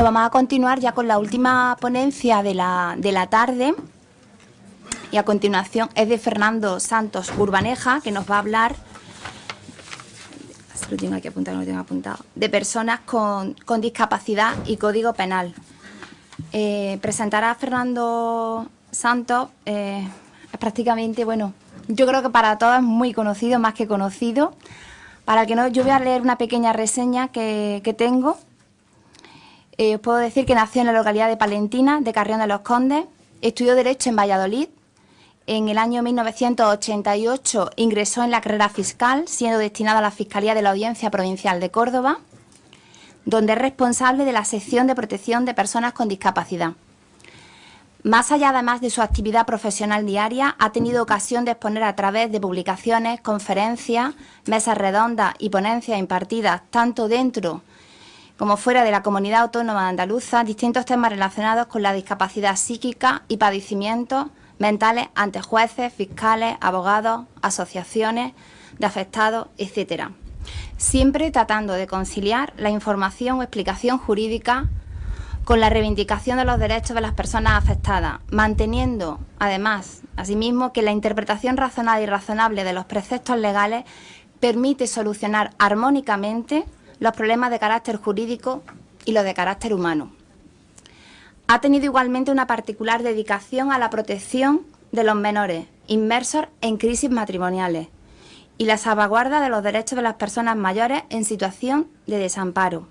vamos a continuar ya con la última ponencia de la tarde, y a continuación es de Fernando Santos Urbaneja, que nos va a hablar, lo tengo aquí apuntado, no lo tengo apuntado, de personas con discapacidad y código penal. Presentar a Fernando Santos es prácticamente, bueno, yo creo que para todos es muy conocido, más que conocido. Para el que no, yo voy a leer una pequeña reseña que tengo. Os puedo decir que nació en la localidad de Palentina, de Carrión de los Condes, estudió Derecho en Valladolid. En el año 1988 ingresó en la carrera fiscal, siendo destinado a la Fiscalía de la Audiencia Provincial de Córdoba, donde es responsable de la sección de protección de personas con discapacidad. Más allá, además de su actividad profesional diaria, ha tenido ocasión de exponer a través de publicaciones, conferencias, mesas redondas y ponencias impartidas tanto dentro como fuera de la Comunidad Autónoma Andaluza, distintos temas relacionados con la discapacidad psíquica y padecimientos mentales ante jueces, fiscales, abogados, asociaciones de afectados, etcétera. Siempre tratando de conciliar la información o explicación jurídica con la reivindicación de los derechos de las personas afectadas, manteniendo, además, asimismo, que la interpretación razonada y razonable de los preceptos legales permite solucionar armónicamente los problemas de carácter jurídico y los de carácter humano. Ha tenido igualmente una particular dedicación a la protección de los menores inmersos en crisis matrimoniales y la salvaguarda de los derechos de las personas mayores en situación de desamparo.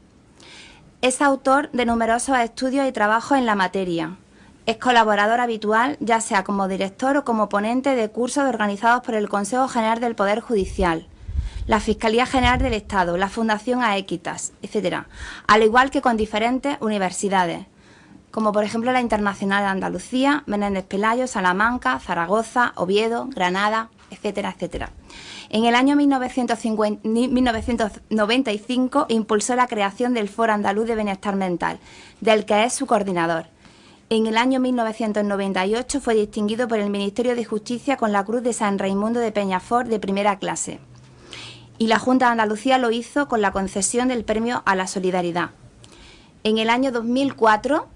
Es autor de numerosos estudios y trabajos en la materia. Es colaborador habitual, ya sea como director o como ponente de cursos organizados por el Consejo General del Poder Judicial, la Fiscalía General del Estado, la Fundación Aequitas, etc., al igual que con diferentes universidades, como por ejemplo la Internacional de Andalucía, Menéndez Pelayo, Salamanca, Zaragoza, Oviedo, Granada, etcétera, etcétera. En el año 1995 impulsó la creación del Foro Andaluz de Bienestar Mental, del que es su coordinador. En el año 1998 fue distinguido por el Ministerio de Justicia con la Cruz de San Raimundo de Peñafort de primera clase. Y la Junta de Andalucía lo hizo con la concesión del Premio a la Solidaridad. En el año 2004,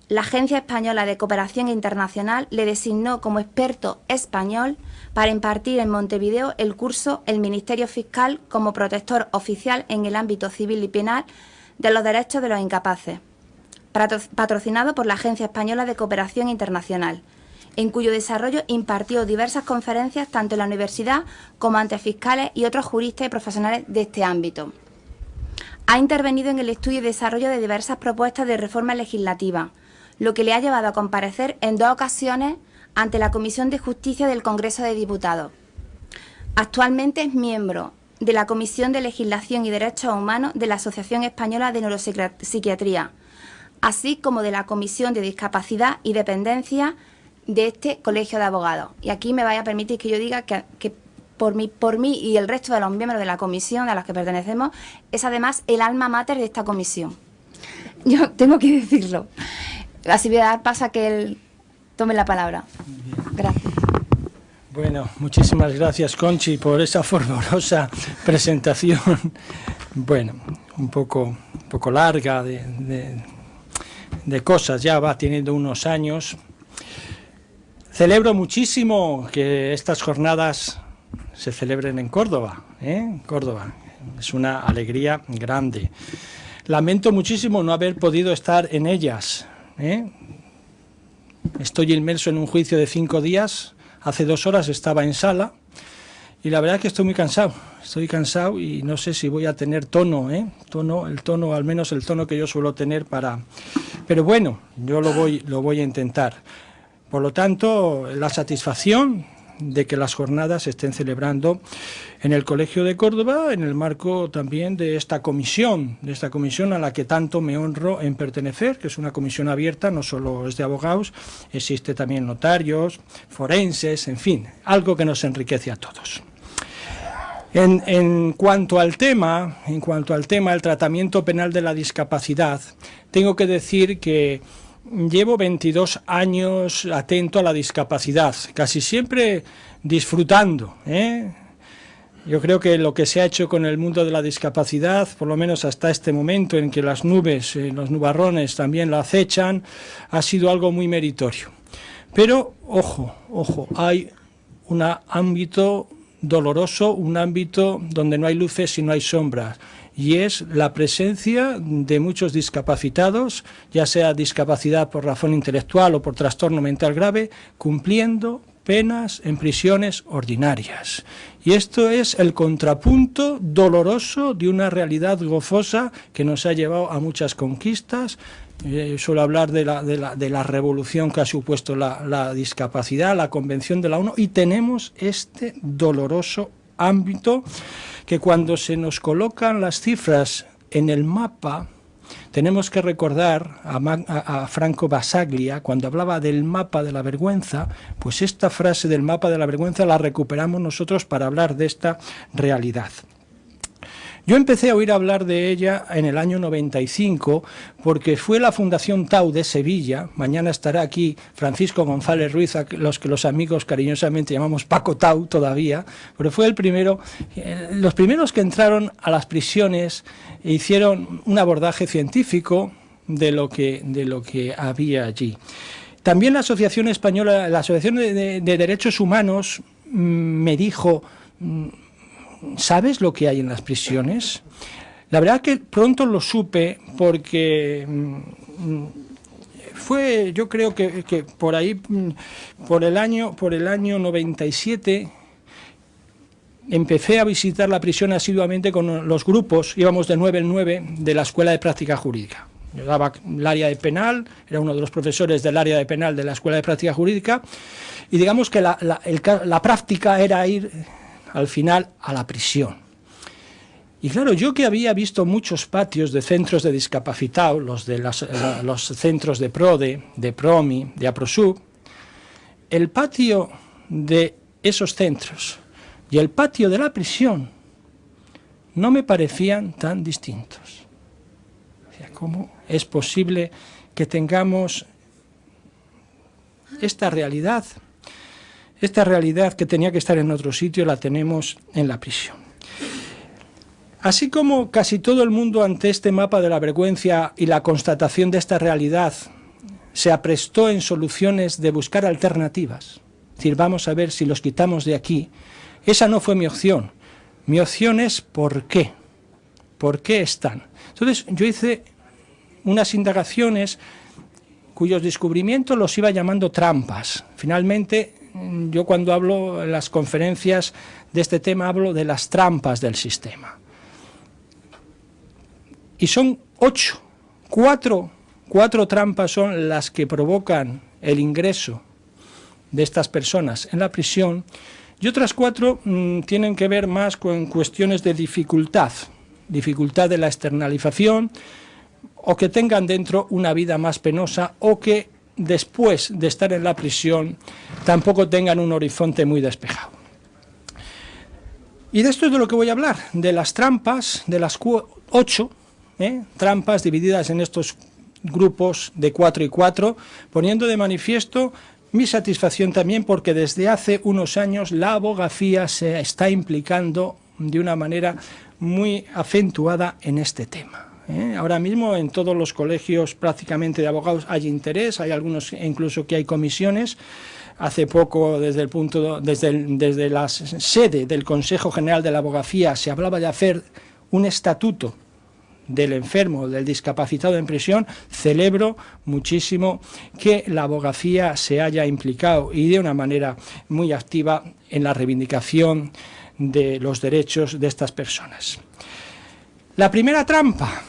la Agencia Española de Cooperación Internacional le designó como experto español para impartir en Montevideo el curso El Ministerio Fiscal como protector oficial en el ámbito civil y penal de los derechos de los incapaces, patrocinado por la Agencia Española de Cooperación Internacional, en cuyo desarrollo impartió diversas conferencias tanto en la universidad como ante fiscales y otros juristas y profesionales de este ámbito. Ha intervenido en el estudio y desarrollo de diversas propuestas de reforma legislativa, lo que le ha llevado a comparecer en 2 ocasiones ante la Comisión de Justicia del Congreso de Diputados. Actualmente es miembro de la Comisión de Legislación y Derechos Humanos de la Asociación Española de Neuropsiquiatría, así como de la Comisión de Discapacidad y Dependencia de este Colegio de Abogados. Y aquí me vaya a permitir que yo diga que por mí y el resto de los miembros de la comisión a los que pertenecemos, es además el alma mater de esta comisión. Yo tengo que decirlo. Así voy a dar paso a que él tome la palabra. Gracias. Bueno, muchísimas gracias, Conchi, por esa fervorosa presentación. Bueno, un poco larga de cosas, ya va teniendo unos años. Celebro muchísimo que estas jornadas se celebren en Córdoba, Córdoba. Es una alegría grande. Lamento muchísimo no haber podido estar en ellas. Estoy inmerso en un juicio de 5 días. Hace 2 horas estaba en sala y la verdad es que estoy muy cansado. Estoy cansado y no sé si voy a tener tono, el tono, al menos el tono que yo suelo tener para... Pero bueno, yo lo voy a intentar. Por lo tanto, la satisfacción de que las jornadas se estén celebrando en el Colegio de Córdoba, en el marco también de esta comisión a la que tanto me honro en pertenecer, que es una comisión abierta, no solo es de abogados, existe también notarios, forenses, en fin, algo que nos enriquece a todos. En cuanto al tema, el tratamiento penal de la discapacidad, tengo que decir que llevo 22 años atento a la discapacidad, casi siempre disfrutando, Yo creo que lo que se ha hecho con el mundo de la discapacidad, por lo menos hasta este momento en que las nubes, los nubarrones también lo acechan, ha sido algo muy meritorio. Pero, ojo, hay un ámbito doloroso, un ámbito donde no hay luces y no hay sombras, y es la presencia de muchos discapacitados, ya sea discapacidad por razón intelectual o por trastorno mental grave, cumpliendo penas en prisiones ordinarias. Y esto es el contrapunto doloroso de una realidad gozosa que nos ha llevado a muchas conquistas. Suelo hablar de la revolución que ha supuesto la discapacidad, la Convención de la ONU, y tenemos este doloroso ámbito que cuando se nos colocan las cifras en el mapa, tenemos que recordar a Franco Basaglia, cuando hablaba del mapa de la vergüenza, pues esta frase del mapa de la vergüenza la recuperamos nosotros para hablar de esta realidad. Yo empecé a oír hablar de ella en el año 95 porque fue la Fundación Tau de Sevilla, mañana estará aquí Francisco González Ruiz, a los que los amigos cariñosamente llamamos Paco Tau todavía, pero fue los primeros que entraron a las prisiones e hicieron un abordaje científico de lo que había allí. También la Asociación Española, la Asociación de Derechos Humanos me dijo: ¿sabes lo que hay en las prisiones? La verdad que pronto lo supe porque fue, yo creo que por ahí, por el año 97, empecé a visitar la prisión asiduamente con los grupos, íbamos de 9 en 9, de la Escuela de Práctica Jurídica. Yo daba el área de penal, era uno de los profesores del área de penal de la Escuela de Práctica Jurídica, y digamos que la práctica era ir al final a la prisión. Y claro, yo que había visto muchos patios de centros de discapacitados, los centros de PRODE, de PROMI, de APROSUB, el patio de esos centros y el patio de la prisión no me parecían tan distintos. O sea, ¿cómo es posible que tengamos esta realidad? Esta realidad que tenía que estar en otro sitio la tenemos en la prisión. Así como casi todo el mundo ante este mapa de la vergüenza y la constatación de esta realidad se aprestó en soluciones de buscar alternativas, es decir, vamos a ver si los quitamos de aquí, esa no fue mi opción. Mi opción es ¿por qué? ¿Por qué están? Entonces yo hice unas indagaciones cuyos descubrimientos los iba llamando trampas. Finalmente, yo cuando hablo en las conferencias de este tema hablo de las trampas del sistema. Y son 8, 4 trampas son las que provocan el ingreso de estas personas en la prisión, y otras 4 tienen que ver más con cuestiones de dificultad de la externalización, o que tengan dentro una vida más penosa, o que después de estar en la prisión tampoco tengan un horizonte muy despejado. Y de esto es de lo que voy a hablar, de las trampas, de las 8 trampas divididas en estos grupos de 4 y 4, poniendo de manifiesto mi satisfacción también porque desde hace unos años la abogacía se está implicando de una manera muy acentuada en este tema. Ahora mismo en todos los colegios prácticamente de abogados hay interés, hay algunos incluso que hay comisiones. Hace poco desde la sede del Consejo General de la Abogacía se hablaba de hacer un estatuto del enfermo, del discapacitado en prisión. Celebro muchísimo que la abogacía se haya implicado y de una manera muy activa en la reivindicación de los derechos de estas personas. La primera trampa: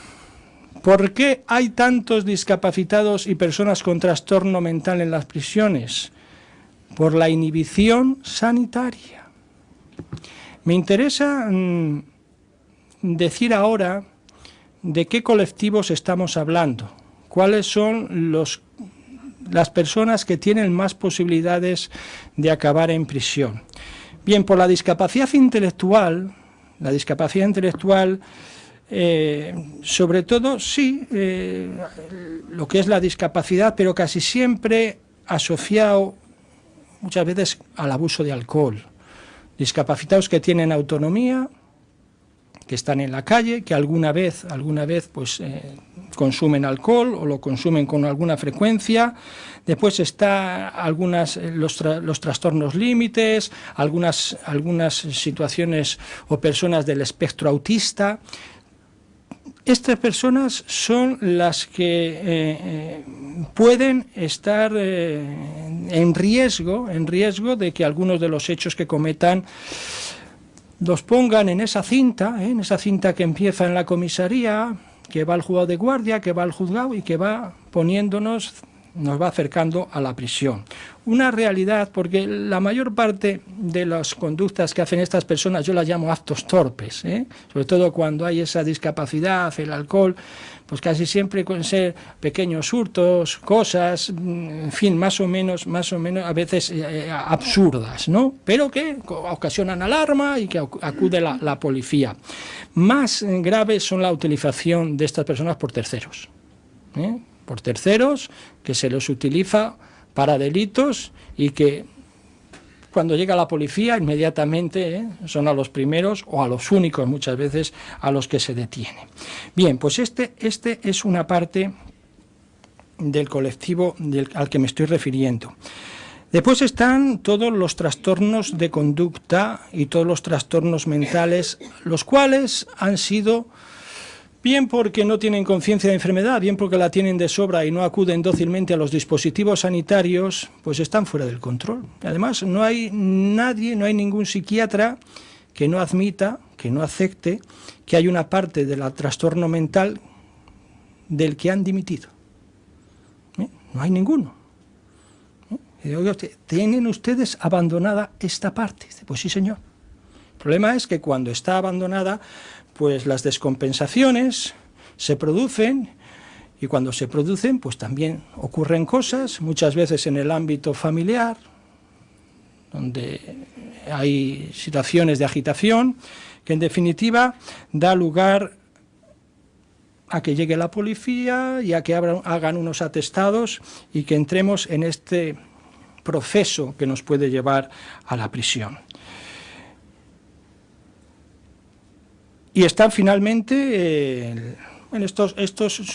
¿por qué hay tantos discapacitados y personas con trastorno mental en las prisiones? Por la inhibición sanitaria. Me interesa decir ahora de qué colectivos estamos hablando, cuáles son las personas que tienen más posibilidades de acabar en prisión. Bien, por la discapacidad intelectual, sobre todo, sí, lo que es la discapacidad, pero casi siempre asociado muchas veces al abuso de alcohol, discapacitados que tienen autonomía, que están en la calle, que alguna vez pues, consumen alcohol o lo consumen con alguna frecuencia. Después está los trastornos límites, algunas situaciones o personas del espectro autista. Estas personas son las que pueden estar en riesgo de que algunos de los hechos que cometan los pongan en esa cinta que empieza en la comisaría, que va al juzgado de guardia, que va al juzgado y que va nos va acercando a la prisión. Una realidad, porque la mayor parte de las conductas que hacen estas personas yo las llamo actos torpes, sobre todo cuando hay esa discapacidad, el alcohol, pues casi siempre con ser pequeños hurtos, cosas, en fin, más o menos a veces absurdas, ¿no? Pero que ocasionan alarma y que acude la policía. Más graves son la utilización de estas personas por terceros, por terceros que se los utiliza para delitos y que cuando llega la policía inmediatamente son a los primeros o a los únicos muchas veces a los que se detiene. Bien, pues este es una parte del colectivo al que me estoy refiriendo. Después están todos los trastornos de conducta y todos los trastornos mentales, los cuales han sido, bien porque no tienen conciencia de enfermedad, bien porque la tienen de sobra y no acuden dócilmente a los dispositivos sanitarios, pues están fuera del control. Además, no hay ningún psiquiatra que no admita, que no acepte que hay una parte del trastorno mental del que han dimitido. No hay ninguno. ¿Tienen ustedes abandonada esta parte? Pues sí, señor. El problema es que cuando está abandonada, pues las descompensaciones se producen y cuando se producen, pues también ocurren cosas, muchas veces en el ámbito familiar, donde hay situaciones de agitación, que en definitiva da lugar a que llegue la policía y a que hagan unos atestados y que entremos en este proceso que nos puede llevar a la prisión. Y están finalmente,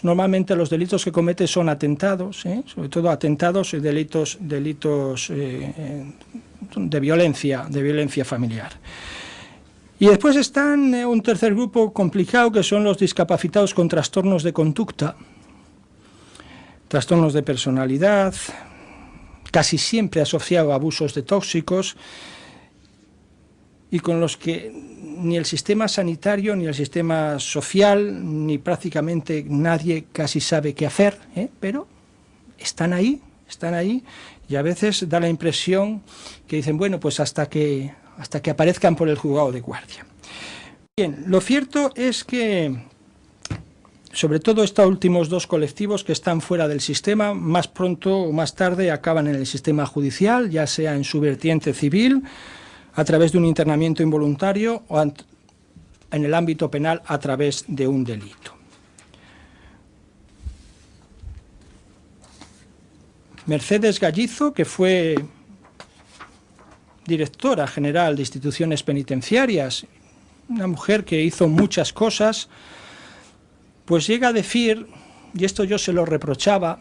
normalmente los delitos que cometen son atentados, sobre todo atentados y delitos de violencia familiar. Y después están un tercer grupo complicado que son los discapacitados con trastornos de conducta, trastornos de personalidad, casi siempre asociado a abusos de tóxicos, y con los que ni el sistema sanitario, ni el sistema social, ni prácticamente nadie casi sabe qué hacer, pero están ahí, y a veces da la impresión que dicen, bueno, pues hasta que aparezcan por el juzgado de guardia. Bien, lo cierto es que, sobre todo estos últimos dos colectivos que están fuera del sistema, más pronto o más tarde acaban en el sistema judicial, ya sea en su vertiente civil, a través de un internamiento involuntario o en el ámbito penal a través de un delito. Mercedes Gallizo, que fue directora general de instituciones penitenciarias, una mujer que hizo muchas cosas, pues llega a decir, y esto yo se lo reprochaba,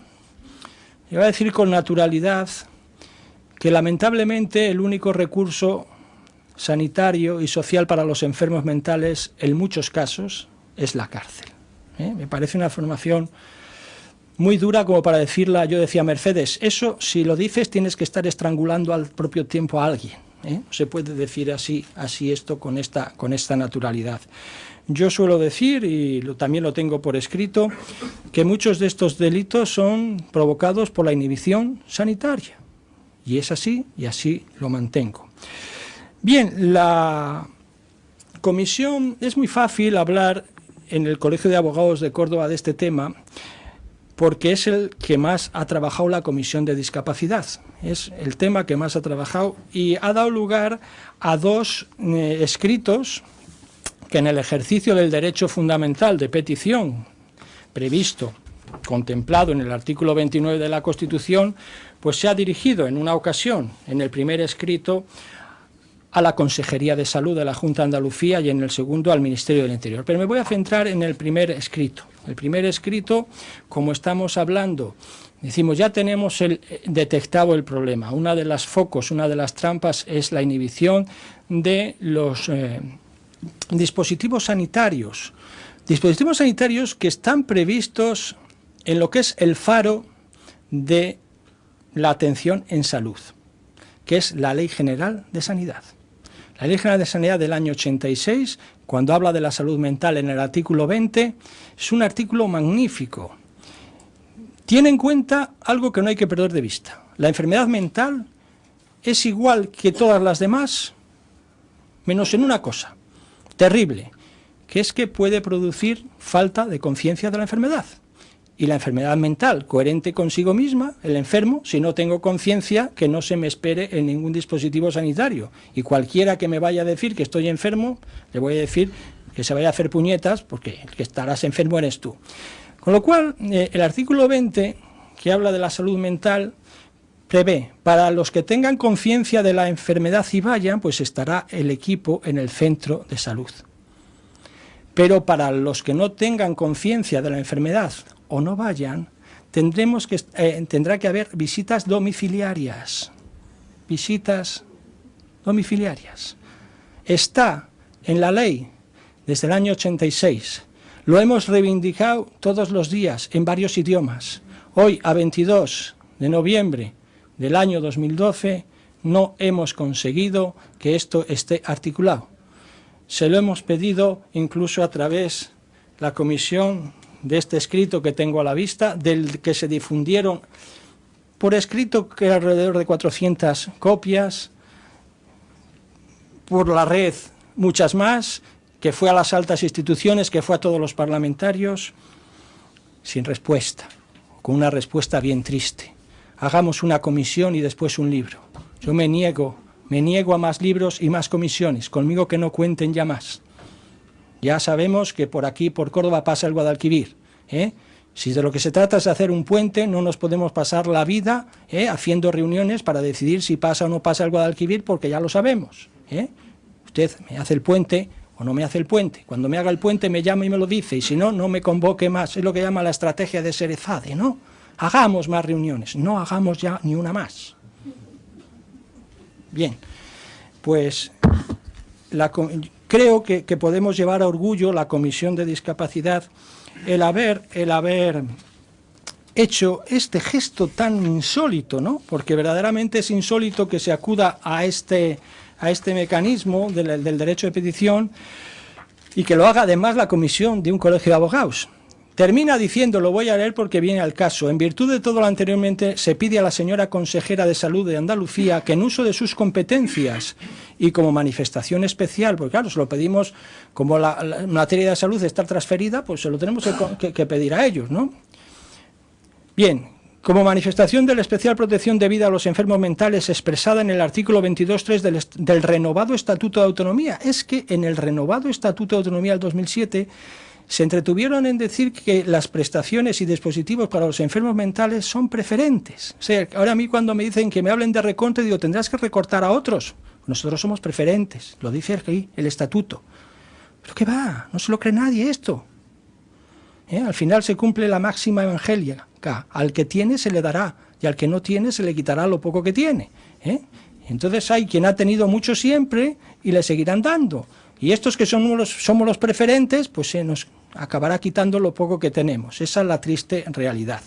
llega a decir con naturalidad que lamentablemente el único recurso sanitario y social para los enfermos mentales, en muchos casos, es la cárcel. Me parece una afirmación muy dura como para decirla. Yo decía, Mercedes, eso si lo dices tienes que estar estrangulando al propio tiempo a alguien. No se puede decir así esto con esta naturalidad. Yo suelo decir, y también lo tengo por escrito, que muchos de estos delitos son provocados por la inhibición sanitaria. Y es así, y así lo mantengo. Bien, la comisión, es muy fácil hablar en el Colegio de Abogados de Córdoba de este tema, porque es el que más ha trabajado la Comisión de Discapacidad. Es el tema que más ha trabajado y ha dado lugar a dos escritos que en el ejercicio del derecho fundamental de petición previsto, contemplado en el artículo 29 de la Constitución, pues se ha dirigido en una ocasión, en el primer escrito, a la Consejería de Salud de la Junta de Andalucía y en el segundo al Ministerio del Interior. Pero me voy a centrar en el primer escrito. El primer escrito, como estamos hablando, decimos, ya tenemos detectado el problema. Una de las focos, una de las trampas es la inhibición de los dispositivos sanitarios. Dispositivos sanitarios que están previstos en lo que es el faro de la atención en salud, que es la Ley General de Sanidad. La Ley General de Sanidad del año 86, cuando habla de la salud mental en el artículo 20, es un artículo magnífico. Tiene en cuenta algo que no hay que perder de vista. La enfermedad mental es igual que todas las demás, menos en una cosa, terrible, que es que puede producir falta de conciencia de la enfermedad. Y la enfermedad mental, coherente consigo misma, el enfermo, si no tengo conciencia, que no se me espere en ningún dispositivo sanitario. Y cualquiera que me vaya a decir que estoy enfermo, le voy a decir que se vaya a hacer puñetas, porque el que estarás enfermo eres tú. Con lo cual, el artículo 20, que habla de la salud mental, prevé, para los que tengan conciencia de la enfermedad y vayan, pues estará el equipo en el centro de salud. Pero para los que no tengan conciencia de la enfermedad o no vayan, tendrá que haber visitas domiciliarias. Visitas domiciliarias. Está en la ley desde el año 86. Lo hemos reivindicado todos los días en varios idiomas. Hoy, a 22 de noviembre del año 2012, no hemos conseguido que esto esté articulado. Se lo hemos pedido incluso a través de la comisión de este escrito que tengo a la vista, del que se difundieron por escrito, que era alrededor de 400 copias, por la red muchas más, que fue a las altas instituciones, que fue a todos los parlamentarios, sin respuesta, con una respuesta bien triste. Hagamos una comisión y después un libro. Yo me niego a más libros y más comisiones, conmigo que no cuenten ya más. Ya sabemos que por aquí, por Córdoba, pasa el Guadalquivir. Si de lo que se trata es de hacer un puente, no nos podemos pasar la vida haciendo reuniones para decidir si pasa o no pasa el Guadalquivir, porque ya lo sabemos. Usted me hace el puente o no me hace el puente. Cuando me haga el puente me llama y me lo dice, y si no, no me convoque más. Es lo que llama la estrategia de Serezade, ¿no? Hagamos más reuniones, no hagamos ya ni una más. Bien, pues creo que podemos llevar a orgullo la Comisión de Discapacidad el haber hecho este gesto tan insólito, ¿no? Porque verdaderamente es insólito que se acuda a este mecanismo del derecho de petición y que lo haga además la comisión de un colegio de abogados. Termina diciendo, lo voy a leer porque viene al caso: en virtud de todo lo anteriormente, se pide a la señora consejera de Salud de Andalucía que en uso de sus competencias y como manifestación especial, porque claro, se lo pedimos, como la materia de salud está transferida, pues se lo tenemos que pedir a ellos, ¿no? Bien, como manifestación de la especial protección debida a los enfermos mentales expresada en el artículo 22.3 del renovado Estatuto de Autonomía. Es que en el renovado Estatuto de Autonomía del 2007 se entretuvieron en decir que las prestaciones y dispositivos para los enfermos mentales son preferentes. O sea, ahora a mí cuando me dicen que me hablen de recorte, digo, tendrás que recortar a otros. Nosotros somos preferentes, lo dice aquí el Estatuto. ¿Pero qué va? No se lo cree nadie esto. Al final se cumple la máxima evangélica. Al que tiene se le dará, y al que no tiene se le quitará lo poco que tiene. Entonces hay quien ha tenido mucho siempre y le seguirán dando. Y estos que somos los preferentes, pues se nos acabará quitando lo poco que tenemos. Esa es la triste realidad.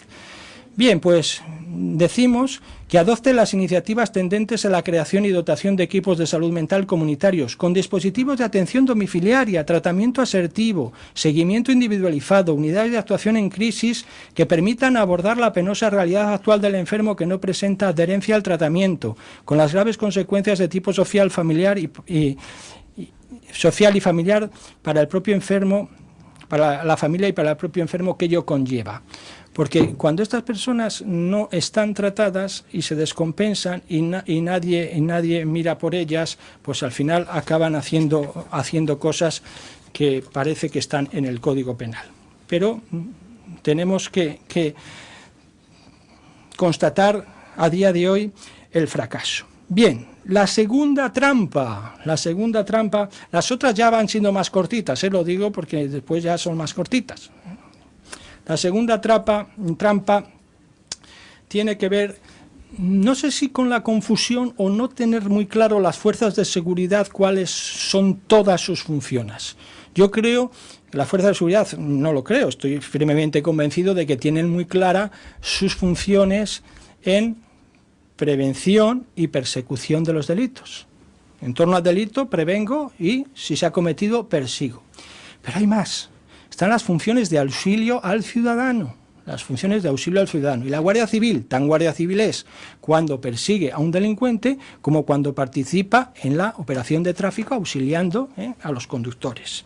Bien, pues decimos que adopte las iniciativas tendentes a la creación y dotación de equipos de salud mental comunitarios, con dispositivos de atención domiciliaria, tratamiento asertivo, seguimiento individualizado, unidades de actuación en crisis que permitan abordar la penosa realidad actual del enfermo que no presenta adherencia al tratamiento, con las graves consecuencias de tipo social, familiar social y familiar para el propio enfermo, para la familia y para el propio enfermo que ello conlleva. Porque cuando estas personas no están tratadas y se descompensan y nadie mira por ellas, pues al final acaban haciendo cosas que parece que están en el Código Penal. Pero tenemos que constatar a día de hoy el fracaso. Bien, la segunda trampa, las otras ya van siendo más cortitas, lo digo porque después ya son más cortitas. La segunda trampa tiene que ver, no sé si con la confusión o no tener muy claro las fuerzas de seguridad cuáles son todas sus funciones. Yo creo que las fuerzas de seguridad, no lo creo, estoy firmemente convencido de que tienen muy clara sus funciones en prevención y persecución de los delitos. En torno al delito prevengo y, si se ha cometido, persigo. Pero hay más. Están las funciones de auxilio al ciudadano. Las funciones de auxilio al ciudadano. Y la Guardia Civil, tan Guardia Civil es cuando persigue a un delincuente como cuando participa en la operación de tráfico auxiliando a los conductores.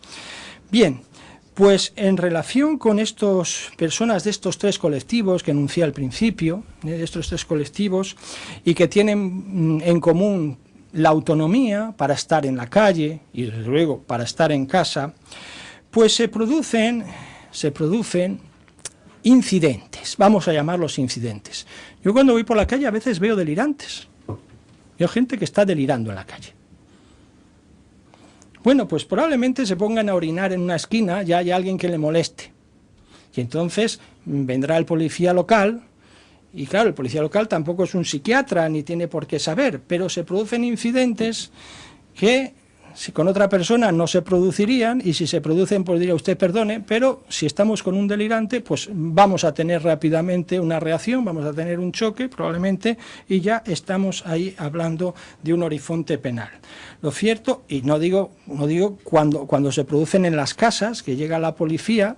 Bien, pues en relación con estas personas de estos tres colectivos que enuncié al principio, de estos tres colectivos, y que tienen en común la autonomía para estar en la calle y desde luego para estar en casa, pues se producen incidentes, vamos a llamarlos incidentes. Yo cuando voy por la calle a veces veo delirantes, veo gente que está delirando en la calle. Bueno, pues probablemente se pongan a orinar en una esquina, ya hay alguien que le moleste. Y entonces vendrá el policía local, y claro, el policía local tampoco es un psiquiatra, ni tiene por qué saber, pero se producen incidentes que si con otra persona no se producirían, y si se producen, pues diría usted perdone, pero si estamos con un delirante, pues vamos a tener rápidamente una reacción, vamos a tener un choque probablemente, y ya estamos ahí hablando de un horizonte penal. Lo cierto, y no digo cuando se producen en las casas, que llega la policía,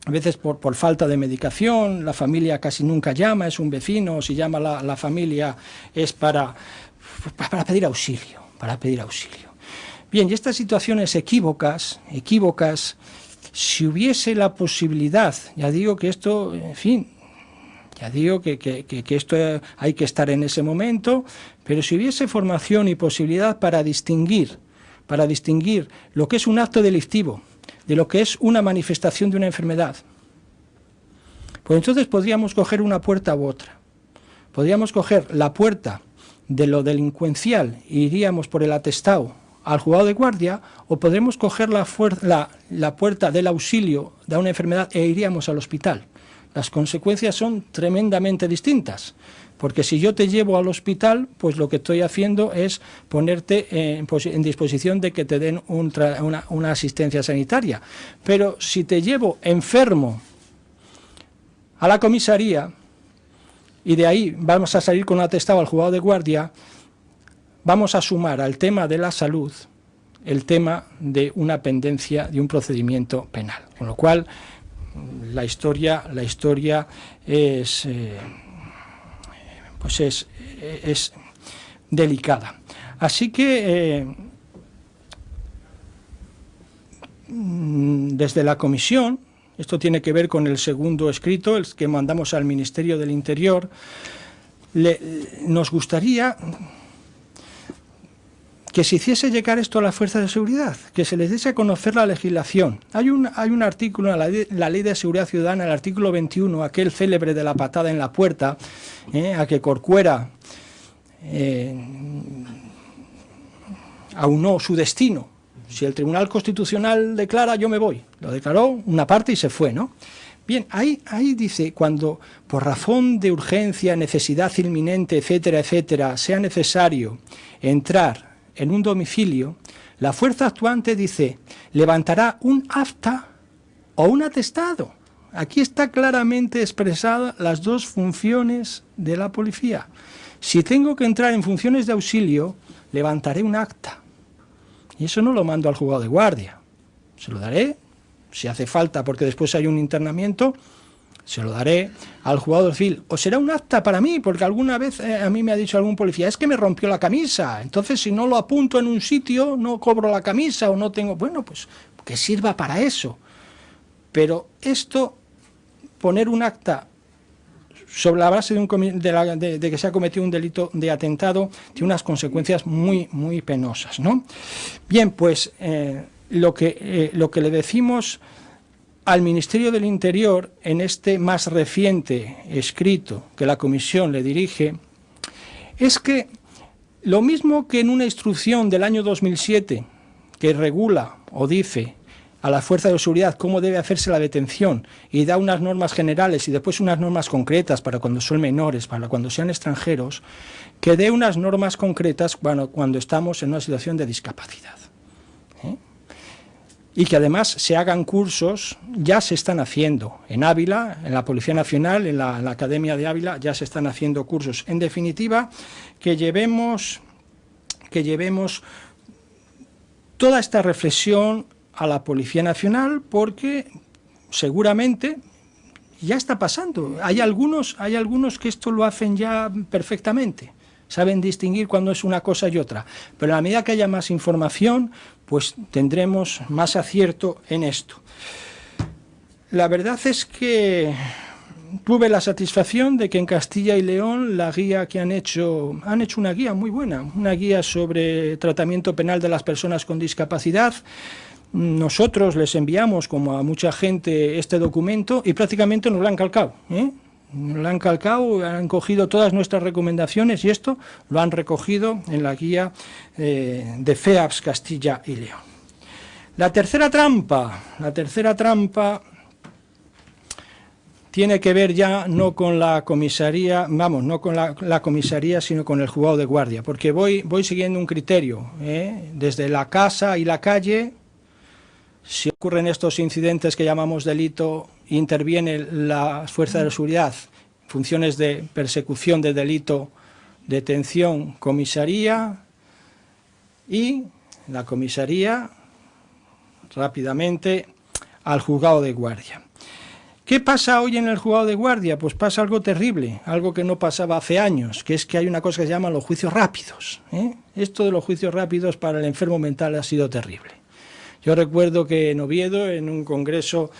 a veces por falta de medicación, la familia casi nunca llama, es un vecino, o si llama la familia es para pedir auxilio, Bien, y estas situaciones equívocas, si hubiese la posibilidad, ya digo que esto, en fin, ya digo que esto hay que estar en ese momento, pero si hubiese formación y posibilidad para distinguir lo que es un acto delictivo de lo que es una manifestación de una enfermedad, pues entonces podríamos coger una puerta u otra. Podríamos coger la puerta de lo delincuencial e iríamos por el atestado al juzgado de guardia, o podremos coger la puerta del auxilio de una enfermedad e iríamos al hospital. Las consecuencias son tremendamente distintas, porque si yo te llevo al hospital, pues lo que estoy haciendo es ponerte en disposición de que te den una asistencia sanitaria. Pero si te llevo enfermo a la comisaría y de ahí vamos a salir con un atestado al juzgado de guardia, vamos a sumar al tema de la salud el tema de una pendencia de un procedimiento penal. Con lo cual, la historia es delicada. Así que, desde la comisión, esto tiene que ver con el segundo escrito, el que mandamos al Ministerio del Interior, nos gustaría que se hiciese llegar esto a las fuerzas de seguridad, que se les diese a conocer la legislación. Hay un artículo en la Ley de Seguridad Ciudadana, el artículo 21, aquel célebre de la patada en la puerta, a que Corcuera aunó su destino. Si el Tribunal Constitucional declara, yo me voy. Lo declaró una parte y se fue, ¿no? Bien, ahí dice, cuando por razón de urgencia, necesidad inminente, etcétera, etcétera, sea necesario entrar en un domicilio, la fuerza actuante dice, levantará un acta o un atestado. Aquí está claramente expresada las dos funciones de la policía. Si tengo que entrar en funciones de auxilio, levantaré un acta. Y eso no lo mando al juzgado de guardia. Se lo daré, si hace falta, porque después hay un internamiento, se lo daré al juzgado civil. O será un acta para mí, porque alguna vez a mí me ha dicho algún policía, es que me rompió la camisa, entonces si no lo apunto en un sitio, no cobro la camisa o no tengo... Bueno, pues que sirva para eso. Pero esto, poner un acta sobre la base de que se ha cometido un delito de atentado, tiene unas consecuencias muy, muy penosas, ¿no? Bien, pues lo que le decimos al Ministerio del Interior en este más reciente escrito que la Comisión le dirige es que Lo mismo que en una instrucción del año 2007 que regula o dice a las fuerzas de seguridad cómo debe hacerse la detención y da unas normas generales y después unas normas concretas para cuando son menores, para cuando sean extranjeros, que dé unas normas concretas cuando estamos en una situación de discapacidad. Y que además se hagan cursos, ya se están haciendo en Ávila, en la Policía Nacional, en la Academia de Ávila, ya se están haciendo cursos. En definitiva, que llevemos toda esta reflexión a la Policía Nacional, porque seguramente ya está pasando. Hay algunos que esto lo hacen ya perfectamente, saben distinguir cuando es una cosa y otra, pero a la medida que haya más información, pues tendremos más acierto en esto. La verdad es que tuve la satisfacción de que en Castilla y León la guía que han hecho una guía muy buena, una guía sobre tratamiento penal de las personas con discapacidad. Nosotros les enviamos, como a mucha gente, este documento y prácticamente nos lo han calcado, Nos lo han calcado, han cogido todas nuestras recomendaciones y esto lo han recogido en la guía de FEAPS Castilla y León. La tercera trampa tiene que ver ya no con la comisaría, no con la comisaría, sino con el juzgado de guardia, porque voy siguiendo un criterio, desde la casa y la calle. Si ocurren estos incidentes que llamamos delito, interviene la fuerza de seguridad, funciones de persecución de delito, detención, comisaría, y la comisaría rápidamente al juzgado de guardia. ¿Qué pasa hoy en el juzgado de guardia? Pues pasa algo terrible, algo que no pasaba hace años, que es que hay una cosa que se llama los juicios rápidos. Esto de los juicios rápidos para el enfermo mental ha sido terrible. Yo recuerdo que en Oviedo, en un congreso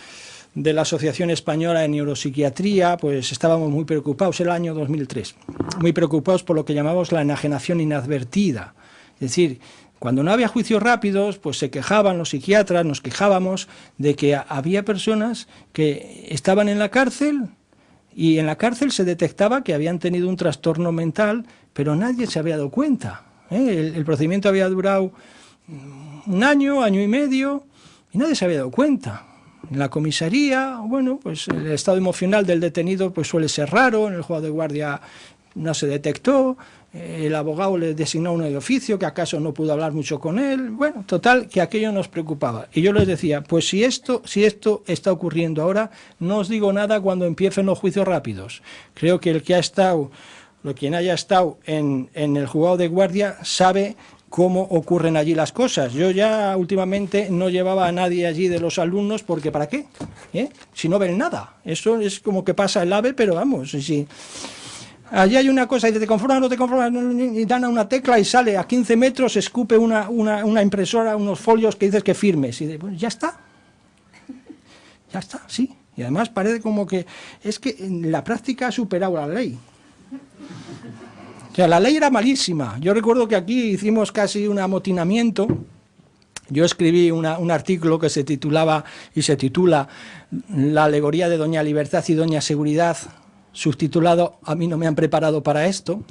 de la Asociación Española de Neuropsiquiatría, pues estábamos muy preocupados, el año 2003, muy preocupados por lo que llamamos la enajenación inadvertida. Es decir, cuando no había juicios rápidos, pues se quejaban los psiquiatras, nos quejábamos de que había personas que estaban en la cárcel y en la cárcel se detectaba que habían tenido un trastorno mental, pero nadie se había dado cuenta. El procedimiento había durado un año, año y medio, y nadie se había dado cuenta. En la comisaría, bueno, pues el estado emocional del detenido pues suele ser raro, en el juzgado de guardia no se detectó, el abogado le designó uno de oficio, que acaso no pudo hablar mucho con él, bueno, total, que aquello nos preocupaba. Y yo les decía, pues si esto está ocurriendo ahora, no os digo nada cuando empiecen los juicios rápidos. Creo que quien haya estado en el juzgado de guardia sabe cómo ocurren allí las cosas. Yo ya últimamente no llevaba a nadie allí de los alumnos, porque ¿para qué? Si no ven nada. Eso es como que pasa el AVE, pero vamos, si allí hay una cosa y te conformas, no te conformas, y dan a una tecla y sale a 15 metros, escupe una impresora, unos folios que dices que firmes, y pues ya está, sí. Y además parece como que es que en la práctica ha superado la ley. O sea, la ley era malísima. Yo recuerdo que aquí hicimos casi un amotinamiento. Yo escribí un artículo que se titula La alegoría de Doña Libertad y Doña Seguridad, subtitulado A mí no me han preparado para esto.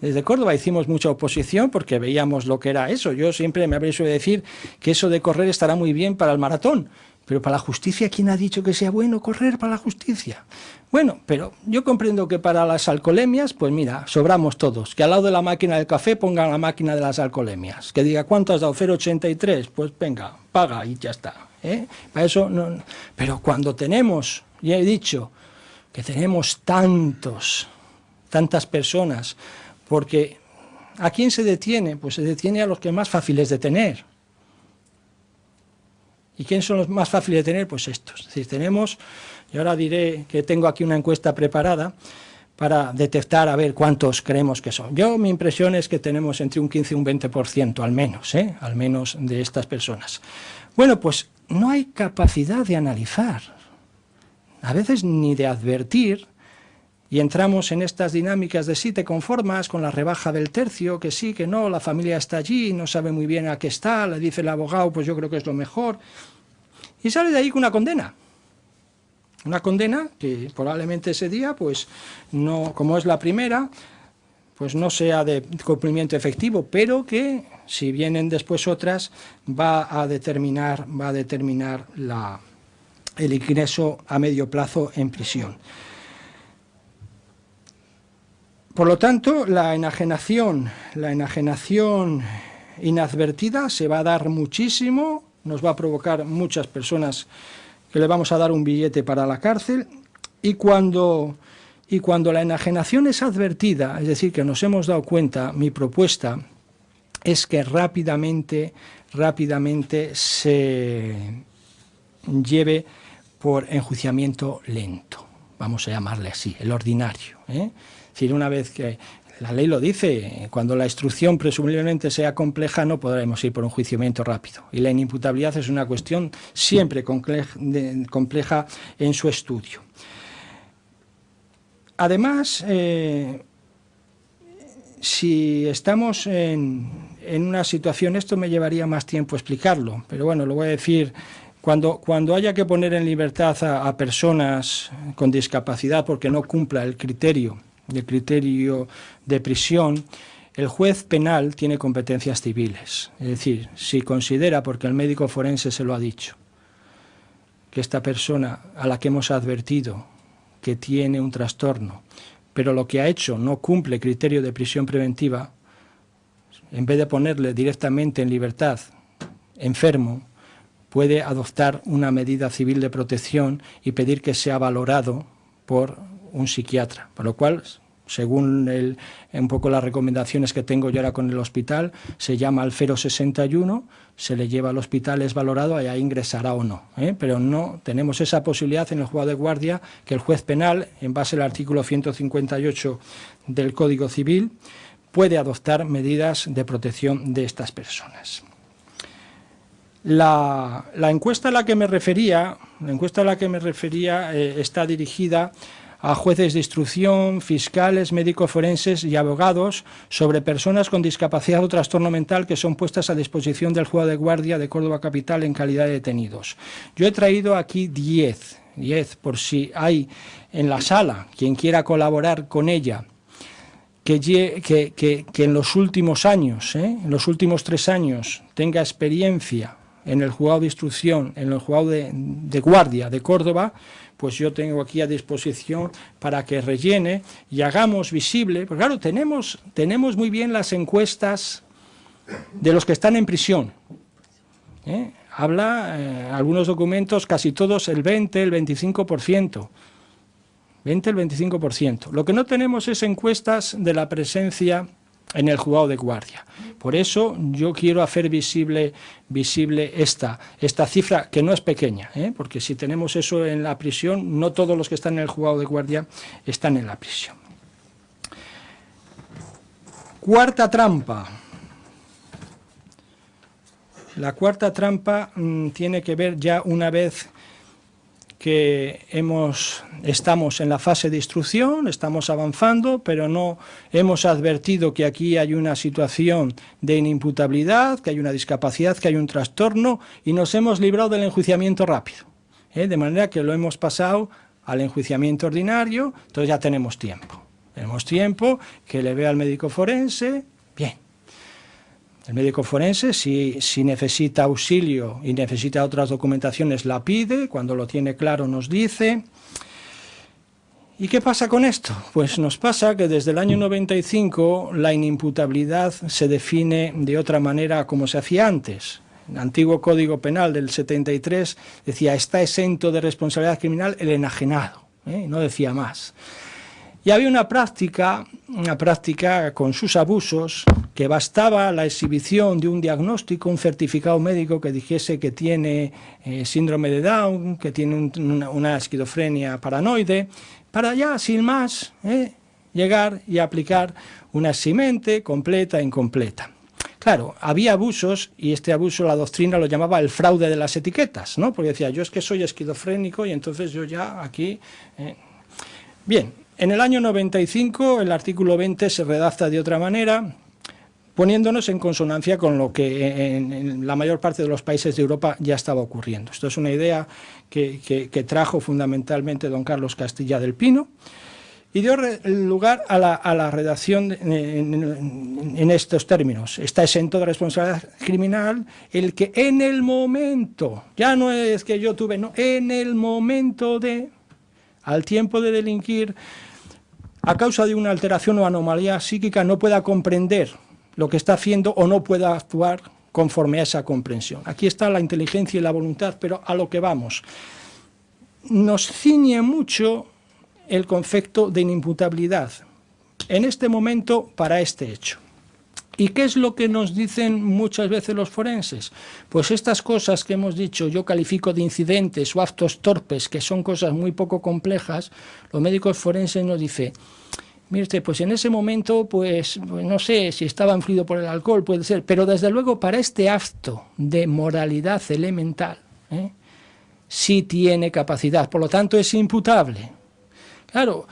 Desde Córdoba hicimos mucha oposición porque veíamos lo que era eso. Yo siempre me habréis oído decir que eso de correr estará muy bien para el maratón, pero para la justicia, ¿quién ha dicho que sea bueno correr para la justicia? Bueno, pero yo comprendo que para las alcoholemias, pues mira, sobramos todos. Que al lado de la máquina del café pongan la máquina de las alcoholemias. Que diga, ¿cuánto has dado? 0,83. Pues venga, paga y ya está. Para eso no. Pero cuando tenemos, ya he dicho, que tenemos tantas personas, porque ¿a quién se detiene? Pues se detiene a los que más fáciles de tener. ¿Y quiénes son los más fáciles de tener? Pues estos. Es decir, tenemos, y ahora diré que tengo aquí una encuesta preparada para detectar a ver cuántos creemos que son. Mi impresión es que tenemos entre un 15 y un 20% al menos de estas personas. Bueno, pues no hay capacidad de analizar, a veces ni de advertir, y entramos en estas dinámicas de sí, te conformas con la rebaja del tercio, que sí, que no, la familia está allí, no sabe muy bien a qué está, le dice el abogado, pues yo creo que es lo mejor, y sale de ahí con una condena que probablemente ese día, pues no, como es la primera, pues no sea de cumplimiento efectivo, pero que si vienen después otras va a determinar el ingreso a medio plazo en prisión. Por lo tanto, la enajenación inadvertida se va a dar muchísimo, nos va a provocar muchas personas que le vamos a dar un billete para la cárcel, y cuando la enajenación es advertida, es decir, que nos hemos dado cuenta, mi propuesta es que rápidamente se lleve por enjuiciamiento lento, vamos a llamarle así, el ordinario, ¿eh? Es decir, una vez que la ley lo dice, cuando la instrucción presumiblemente sea compleja no podremos ir por un enjuiciamiento rápido, y la inimputabilidad es una cuestión siempre compleja en su estudio. Además, si estamos en una situación, esto me llevaría más tiempo explicarlo, pero bueno, lo voy a decir, cuando haya que poner en libertad a personas con discapacidad porque no cumpla el criterio de prisión, el juez penal tiene competencias civiles. Es decir, si considera, porque el médico forense se lo ha dicho, que esta persona a la que hemos advertido que tiene un trastorno, pero lo que ha hecho no cumple criterio de prisión preventiva, en vez de ponerle directamente en libertad enfermo, puede adoptar una medida civil de protección y pedir que sea valorado por un psiquiatra, por lo cual, según un poco las recomendaciones que tengo yo ahora con el hospital, se llama al 061, se le lleva al hospital, es valorado y ahí ingresará o no, pero no tenemos esa posibilidad en el juzgado de guardia, que el juez penal, en base al artículo 158 del Código Civil, puede adoptar medidas de protección de estas personas. La encuesta a la que me refería, está dirigida a jueces de instrucción, fiscales, médicos forenses y abogados sobre personas con discapacidad o trastorno mental que son puestas a disposición del juzgado de guardia de Córdoba Capital en calidad de detenidos. Yo he traído aquí 10 por si hay en la sala quien quiera colaborar con ella, que en los últimos años, en los últimos 3 años, tenga experiencia en el juzgado de instrucción, en el juzgado de guardia de Córdoba, pues yo tengo aquí a disposición para que rellene y hagamos visible, porque claro, tenemos muy bien las encuestas de los que están en prisión. Habla, algunos documentos, casi todos, el 20, el 25%. 20, el 25%. Lo que no tenemos es encuestas de la presencia en el juzgado de guardia. Por eso yo quiero hacer visible esta cifra, que no es pequeña, porque si tenemos eso en la prisión, no todos los que están en el juzgado de guardia están en la prisión. Cuarta trampa. La cuarta trampa tiene que ver ya una vez que estamos en la fase de instrucción, estamos avanzando, pero no hemos advertido que aquí hay una situación de inimputabilidad, que hay una discapacidad, que hay un trastorno, y nos hemos librado del enjuiciamiento rápido, de manera que lo hemos pasado al enjuiciamiento ordinario. Entonces ya tenemos tiempo que le vea al médico forense, bien. El médico forense, si necesita auxilio y necesita otras documentaciones, la pide, cuando lo tiene claro nos dice. ¿Y qué pasa con esto? Pues nos pasa que desde el año 95 la inimputabilidad se define de otra manera como se hacía antes. El antiguo Código Penal del 73 decía, está exento de responsabilidad criminal el enajenado, no decía más. Y había una práctica con sus abusos, que bastaba la exhibición de un diagnóstico, un certificado médico que dijese que tiene síndrome de Down, que tiene una esquizofrenia paranoide, para ya, sin más, llegar y aplicar una eximente completa e incompleta. Claro, había abusos, y este abuso la doctrina lo llamaba el fraude de las etiquetas, ¿no? Porque decía, yo es que soy esquizofrénico y entonces yo ya aquí... Bien, en el año 95 el artículo 20 se redacta de otra manera, poniéndonos en consonancia con lo que en la mayor parte de los países de Europa ya estaba ocurriendo. Esto es una idea que trajo fundamentalmente don Carlos Castilla del Pino, y dio lugar a la redacción en estos términos. Está exento de responsabilidad criminal el que en el momento, ya no es que yo tuve, no, en el momento de, al tiempo de delinquir, a causa de una alteración o anomalía psíquica no pueda comprender lo que está haciendo o no pueda actuar conforme a esa comprensión. Aquí está la inteligencia y la voluntad, pero a lo que vamos. Nos ciñe mucho el concepto de inimputabilidad en este momento para este hecho. ¿Y qué es lo que nos dicen muchas veces los forenses? Pues estas cosas que hemos dicho, yo califico de incidentes o actos torpes, que son cosas muy poco complejas, los médicos forenses nos dicen, mire usted, pues en ese momento, pues no sé si estaba influido por el alcohol, puede ser, pero desde luego para este acto de moralidad elemental, sí tiene capacidad, por lo tanto es imputable. Claro,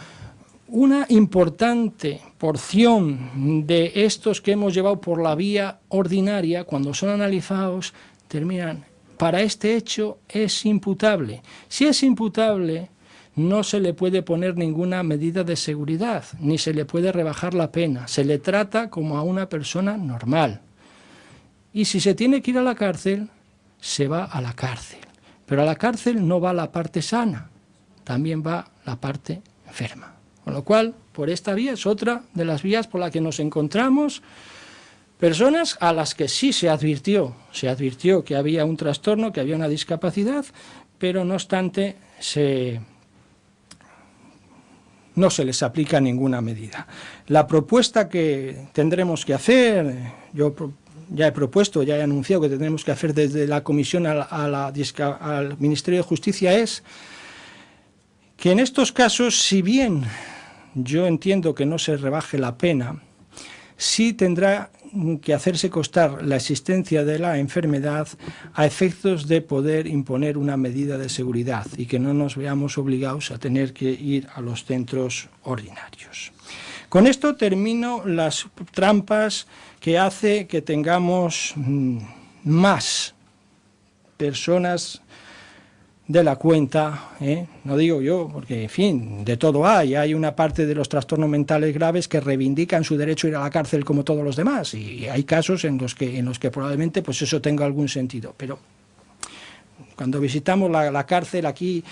una importante porción de estos que hemos llevado por la vía ordinaria, cuando son analizados, terminan, para este hecho es imputable. Si es imputable, no se le puede poner ninguna medida de seguridad, ni se le puede rebajar la pena. Se le trata como a una persona normal. Y si se tiene que ir a la cárcel, se va a la cárcel. Pero a la cárcel no va la parte sana, también va la parte enferma. Con lo cual, por esta vía es otra de las vías por las que nos encontramos personas a las que sí se advirtió que había un trastorno, que había una discapacidad, pero no obstante no se les aplica ninguna medida. La propuesta que tendremos que hacer, yo ya he propuesto, ya he anunciado que tendremos que hacer desde la Comisión al Ministerio de Justicia es que en estos casos, si bien yo entiendo que no se rebaje la pena, sí tendrá que hacerse constar la existencia de la enfermedad a efectos de poder imponer una medida de seguridad y que no nos veamos obligados a tener que ir a los centros ordinarios. Con esto termino las trampas que hace que tengamos más personas de la cuenta, no digo yo, porque en fin, de todo hay una parte de los trastornos mentales graves que reivindican su derecho a ir a la cárcel como todos los demás, y hay casos en los que probablemente pues eso tenga algún sentido, pero cuando visitamos la cárcel aquí,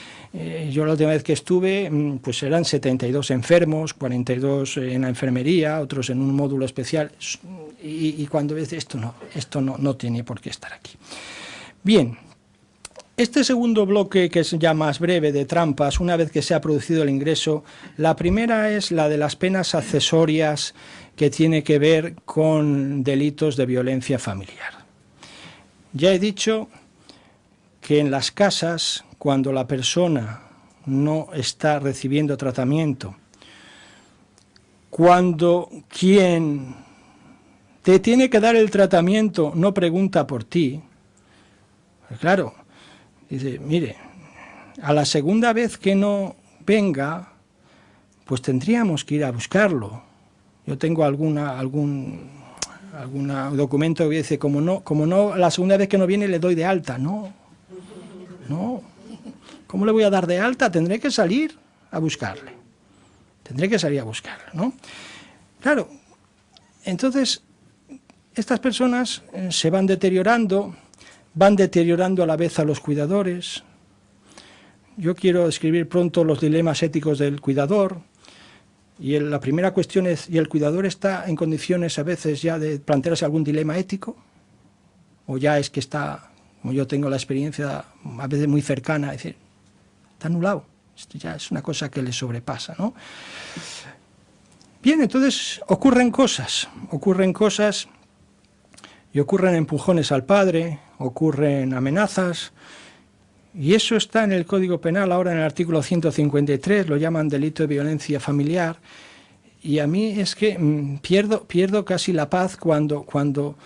yo la última vez que estuve, pues eran 72 enfermos, 42 en la enfermería, otros en un módulo especial, y cuando ves esto no tiene por qué estar aquí. Bien. Este segundo bloque, que es ya más breve, de trampas, una vez que se ha producido el ingreso, la primera es la de las penas accesorias que tiene que ver con delitos de violencia familiar. Ya he dicho que en las casas, cuando la persona no está recibiendo tratamiento, cuando quien te tiene que dar el tratamiento no pregunta por ti, pues claro, dice, mire, a la segunda vez que no venga, pues tendríamos que ir a buscarlo. Yo tengo algún documento que dice, como no, la segunda vez que no viene le doy de alta. No. ¿Cómo le voy a dar de alta? Tendré que salir a buscarle. ¿No? Claro, entonces, estas personas se van deteriorando a la vez a los cuidadores. Yo quiero escribir pronto los dilemas éticos del cuidador, y la primera cuestión es, ¿y el cuidador está en condiciones a veces ya de plantearse algún dilema ético? ¿O ya es que está, como yo tengo la experiencia a veces muy cercana, es decir, está anulado? Esto ya es una cosa que le sobrepasa, ¿no? Bien, entonces ocurren cosas y ocurren empujones al padre, ocurren amenazas, y eso está en el Código Penal, ahora en el artículo 153, lo llaman delito de violencia familiar, y a mí es que pierdo casi la paz cuando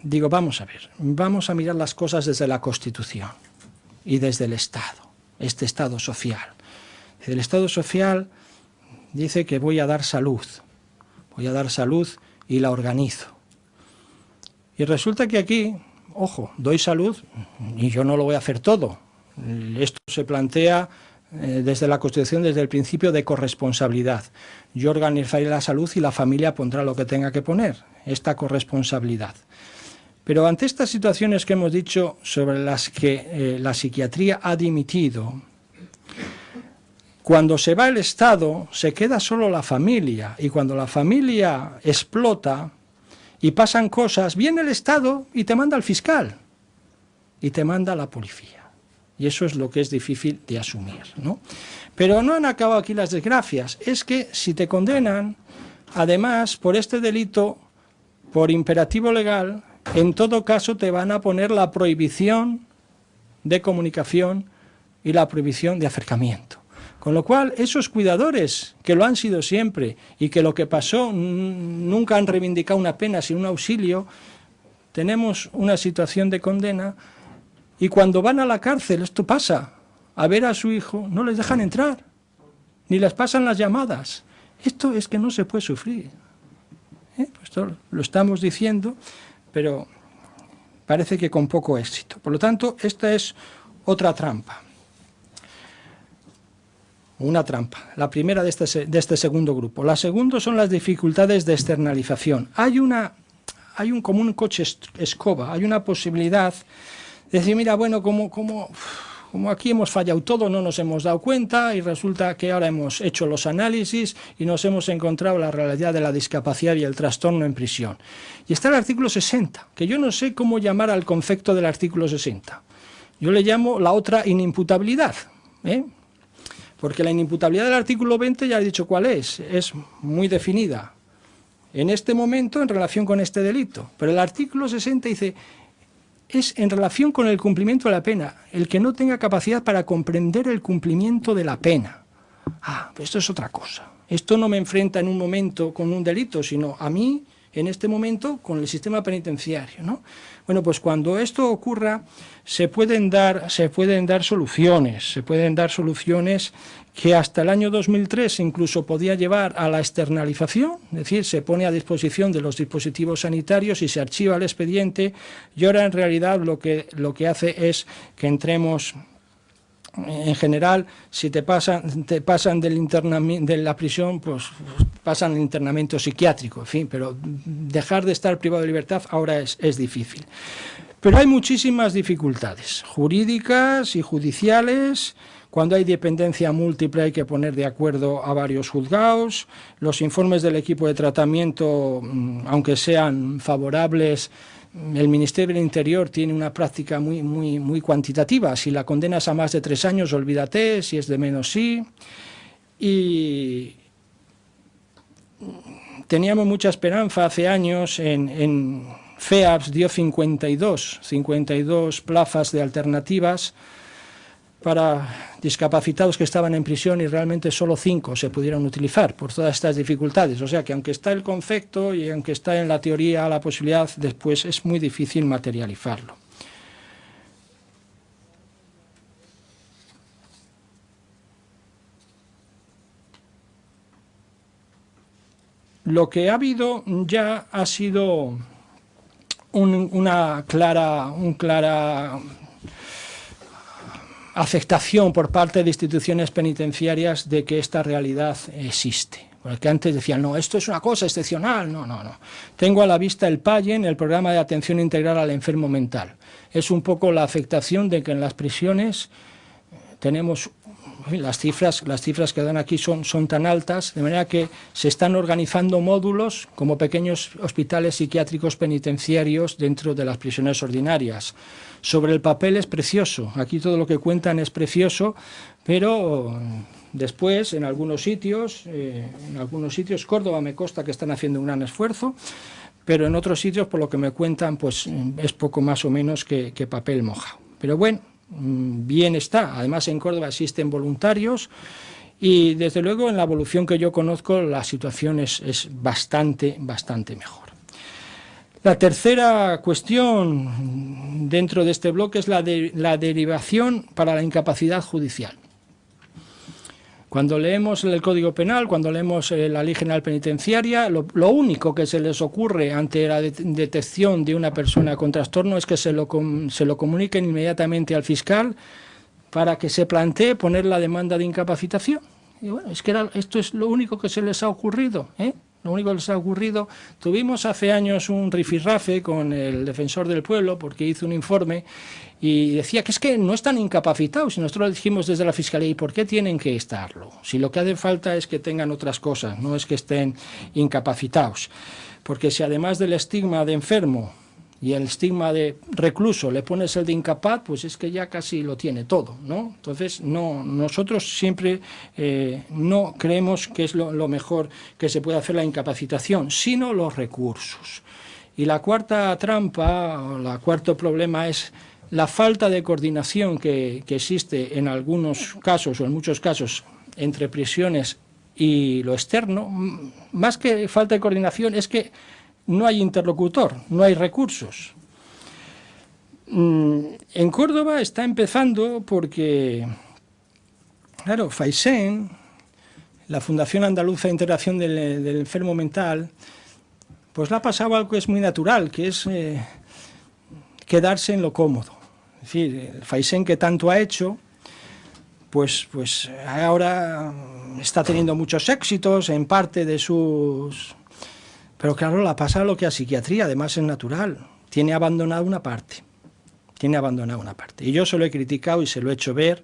digo, vamos a ver, vamos a mirar las cosas desde la Constitución y desde el Estado, este Estado social. El Estado social dice que voy a dar salud y la organizo. Y resulta que aquí, ojo, doy salud y yo no lo voy a hacer todo. Esto se plantea desde la Constitución, desde el principio de corresponsabilidad. Yo organizaré la salud y la familia pondrá lo que tenga que poner, esta corresponsabilidad. Pero ante estas situaciones que hemos dicho sobre las que la psiquiatría ha dimitido, cuando se va el Estado se queda solo la familia, y cuando la familia explota y pasan cosas, viene el Estado y te manda al fiscal y te manda a la policía. Y eso es lo que es difícil de asumir, ¿no? Pero no han acabado aquí las desgracias. Es que si te condenan, además, por este delito, por imperativo legal, en todo caso te van a poner la prohibición de comunicación y la prohibición de acercamiento. Con lo cual, esos cuidadores, que lo han sido siempre, y que lo que pasó nunca han reivindicado una pena, sino un auxilio, tenemos una situación de condena. Y cuando van a la cárcel, esto pasa, a ver a su hijo, no les dejan entrar, ni les pasan las llamadas. Esto es que no se puede sufrir. Esto lo estamos diciendo, pero parece que con poco éxito. Por lo tanto, esta es otra trampa. Una trampa, la primera de este segundo grupo. La segunda son las dificultades de externalización. Hay como un coche escoba, hay una posibilidad de decir, mira, bueno, como aquí hemos fallado todo, no nos hemos dado cuenta y resulta que ahora hemos hecho los análisis y nos hemos encontrado la realidad de la discapacidad y el trastorno en prisión. Y está el artículo 60, que yo no sé cómo llamar al concepto del artículo 60. Yo le llamo la otra inimputabilidad, porque la inimputabilidad del artículo 20 ya he dicho cuál es muy definida en este momento en relación con este delito. Pero el artículo 60 dice, es en relación con el cumplimiento de la pena, el que no tenga capacidad para comprender el cumplimiento de la pena. Pues esto es otra cosa. Esto no me enfrenta en un momento con un delito, sino a mí, en este momento, con el sistema penitenciario, ¿no? Bueno, pues cuando esto ocurra, se pueden dar soluciones que hasta el año 2003 incluso podía llevar a la externalización, es decir, se pone a disposición de los dispositivos sanitarios y se archiva el expediente, y ahora en realidad lo que hace es que entremos, en general, si te pasan de la prisión, pues pasan al internamiento psiquiátrico, en fin, pero dejar de estar privado de libertad ahora es difícil. Pero hay muchísimas dificultades jurídicas y judiciales. Cuando hay dependencia múltiple hay que poner de acuerdo a varios juzgados. Los informes del equipo de tratamiento, aunque sean favorables, el Ministerio del Interior tiene una práctica muy cuantitativa. Si la condenas a más de 3 años, olvídate, si es de menos, sí. Y teníamos mucha esperanza hace años en FEAPS dio 52 plazas de alternativas para discapacitados que estaban en prisión y realmente solo 5 se pudieron utilizar por todas estas dificultades. O sea que aunque está el concepto y aunque está en la teoría la posibilidad, después es muy difícil materializarlo. Lo que ha habido ya ha sido una clara aceptación por parte de instituciones penitenciarias de que esta realidad existe. Porque antes decían, no, esto es una cosa excepcional, no. Tengo a la vista el PAYEN, el Programa de Atención Integral al Enfermo Mental. Es un poco la aceptación de que en las prisiones tenemos, las cifras que dan aquí son tan altas, de manera que se están organizando módulos como pequeños hospitales psiquiátricos penitenciarios dentro de las prisiones ordinarias. Sobre el papel es precioso, aquí todo lo que cuentan es precioso, pero después en algunos sitios, Córdoba me consta que están haciendo un gran esfuerzo, pero en otros sitios, por lo que me cuentan, pues es poco más o menos que papel mojado. Pero bueno, bien está. Además en Córdoba existen voluntarios y desde luego en la evolución que yo conozco la situación es bastante mejor. La tercera cuestión dentro de este bloque es la derivación para la incapacidad judicial. Cuando leemos el Código Penal, cuando leemos la Ley General Penitenciaria, lo único que se les ocurre ante la detección de una persona con trastorno es que se lo comuniquen inmediatamente al fiscal para que se plantee poner la demanda de incapacitación. Y bueno, es que esto es lo único que se les ha ocurrido, ¿eh? Lo único que les ha ocurrido. Tuvimos hace años un rifirrafe con el defensor del pueblo porque hizo un informe y decía que es que no están incapacitados. Y nosotros le dijimos desde la Fiscalía, ¿y por qué tienen que estarlo? Si lo que hace falta es que tengan otras cosas, no es que estén incapacitados. Porque si además del estigma de enfermo y el estigma de recluso le pones el de incapaz, pues es que ya casi lo tiene todo, ¿no? Entonces, nosotros siempre no creemos que es lo mejor que se puede hacer la incapacitación, sino los recursos. Y la cuarta trampa, o el cuarto problema es la falta de coordinación que existe en algunos casos, o en muchos casos, entre prisiones y lo externo. Más que falta de coordinación es que no hay interlocutor, no hay recursos. En Córdoba está empezando porque, claro, FAISEN, la Fundación Andaluza de Integración del Enfermo Mental, pues le ha pasado algo que es muy natural, que es quedarse en lo cómodo. Es decir, el FAISEN que tanto ha hecho, pues ahora está teniendo muchos éxitos en parte de sus... Pero claro, le ha pasado lo que a psiquiatría, además es natural, tiene abandonado una parte. Y yo se lo he criticado y se lo he hecho ver.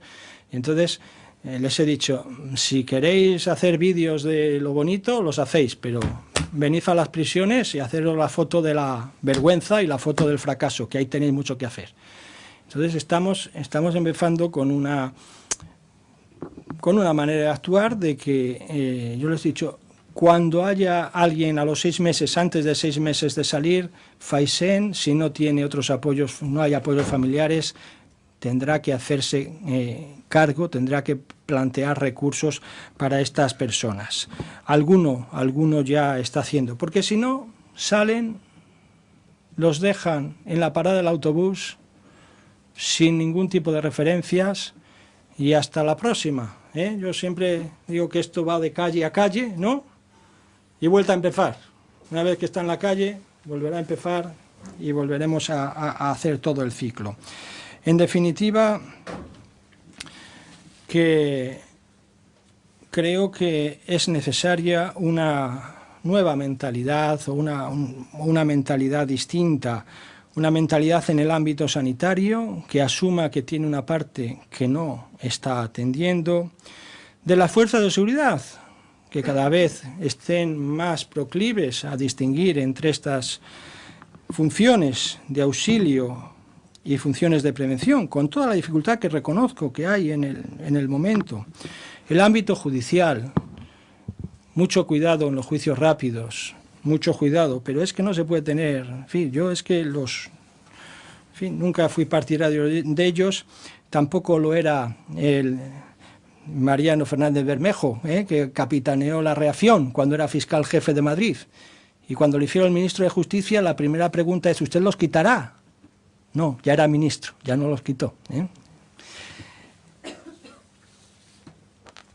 Entonces les he dicho, si queréis hacer vídeos de lo bonito, los hacéis, pero venid a las prisiones y haceros la foto de la vergüenza y la foto del fracaso, que ahí tenéis mucho que hacer. Entonces estamos empezando con una manera de actuar de que yo les he dicho, cuando haya alguien a los 6 meses, antes de 6 meses de salir, FAISEN, si no tiene otros apoyos, no hay apoyos familiares, tendrá que hacerse cargo, tendrá que plantear recursos para estas personas. Alguno ya está haciendo, porque si no, salen, los dejan en la parada del autobús, sin ningún tipo de referencias, y hasta la próxima. Yo siempre digo que esto va de calle a calle, ¿no? Y vuelta a empezar. Una vez que está en la calle, volverá a empezar y volveremos a hacer todo el ciclo. En definitiva, que creo que es necesaria una nueva mentalidad o una mentalidad distinta, una mentalidad en el ámbito sanitario que asuma que tiene una parte que no está atendiendo, de las fuerzas de seguridad, que cada vez estén más proclives a distinguir entre estas funciones de auxilio y funciones de prevención, con toda la dificultad que reconozco que hay en el momento. El ámbito judicial, mucho cuidado en los juicios rápidos, mucho cuidado, pero es que no se puede tener, en fin, yo es que nunca fui partidario de ellos, tampoco lo era el Mariano Fernández Bermejo, que capitaneó la reacción cuando era fiscal jefe de Madrid. Y cuando le hicieron el ministro de Justicia, la primera pregunta es, ¿usted los quitará? No, ya era ministro, ya no los quitó.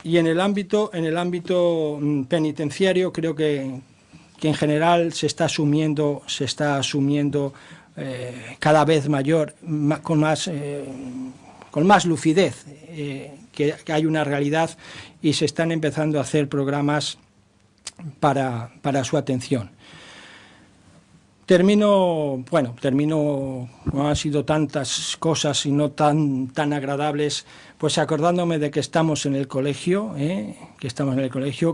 Y en el ámbito penitenciario creo que en general se está asumiendo cada vez mayor, con más lucidez, que hay una realidad y se están empezando a hacer programas para su atención. Termino, no han sido tantas cosas y no tan agradables, pues acordándome de que estamos en el colegio,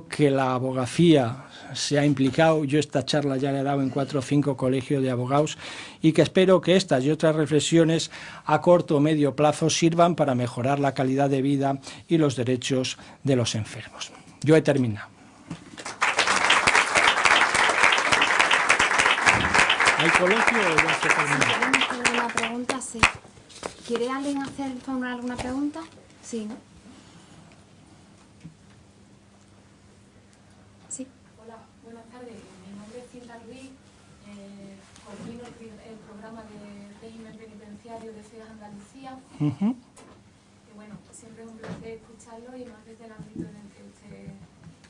que la abogacía se ha implicado. Yo esta charla ya la he dado en 4 o 5 colegios de abogados y que espero que estas y otras reflexiones a corto o medio plazo sirvan para mejorar la calidad de vida y los derechos de los enfermos. Yo he terminado. ¿Hay colegio o ya se termina? ¿Queremos una pregunta? Sí. ¿Quiere alguien formular alguna pregunta? Sí, ¿no? Sí. Hola, buenas tardes. Mi nombre es Cinta Luis. Coordino el programa de régimen penitenciario de CEAS Andalucía. Y bueno, siempre es un placer escucharlo y más desde el ámbito en el que usted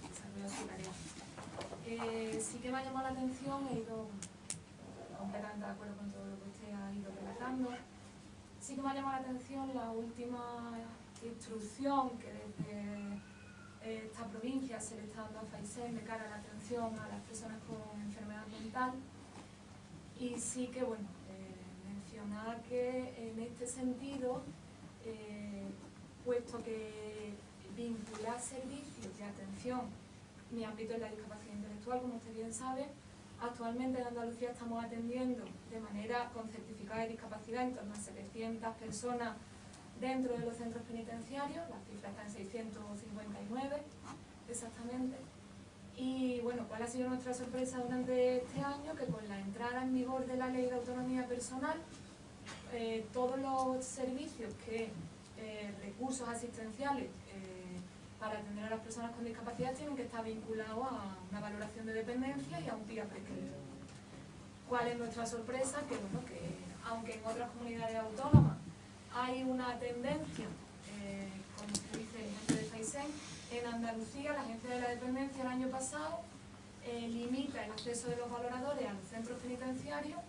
desarrolla su tarea. Sí que me ha llamado la atención, he ido completamente de acuerdo con todo lo que usted ha ido relatando. Sí que me ha llamado la atención la última instrucción que desde esta provincia se le está dando a FAISEN de cara a la atención a las personas con enfermedad mental. Y sí que, bueno, mencionar que en este sentido, puesto que vincular servicios de atención, mi ámbito es la discapacidad intelectual, como usted bien sabe, actualmente en Andalucía estamos atendiendo de manera con certificado de discapacidad en torno a 700 personas dentro de los centros penitenciarios, la cifra está en 659 exactamente. Y bueno, ¿cuál ha sido nuestra sorpresa durante este año? Que con la entrada en vigor de la Ley de Autonomía Personal, todos los servicios recursos asistenciales para atender a las personas con discapacidad tienen que estar vinculados a una valoración de dependencia y a un PIA prescrito. ¿Cuál es nuestra sorpresa? Que bueno, que aunque en otras comunidades autónomas hay una tendencia, como se dice el gente de FAISEN, en Andalucía la Agencia de la Dependencia el año pasado limita el acceso de los valoradores a los centros penitenciarios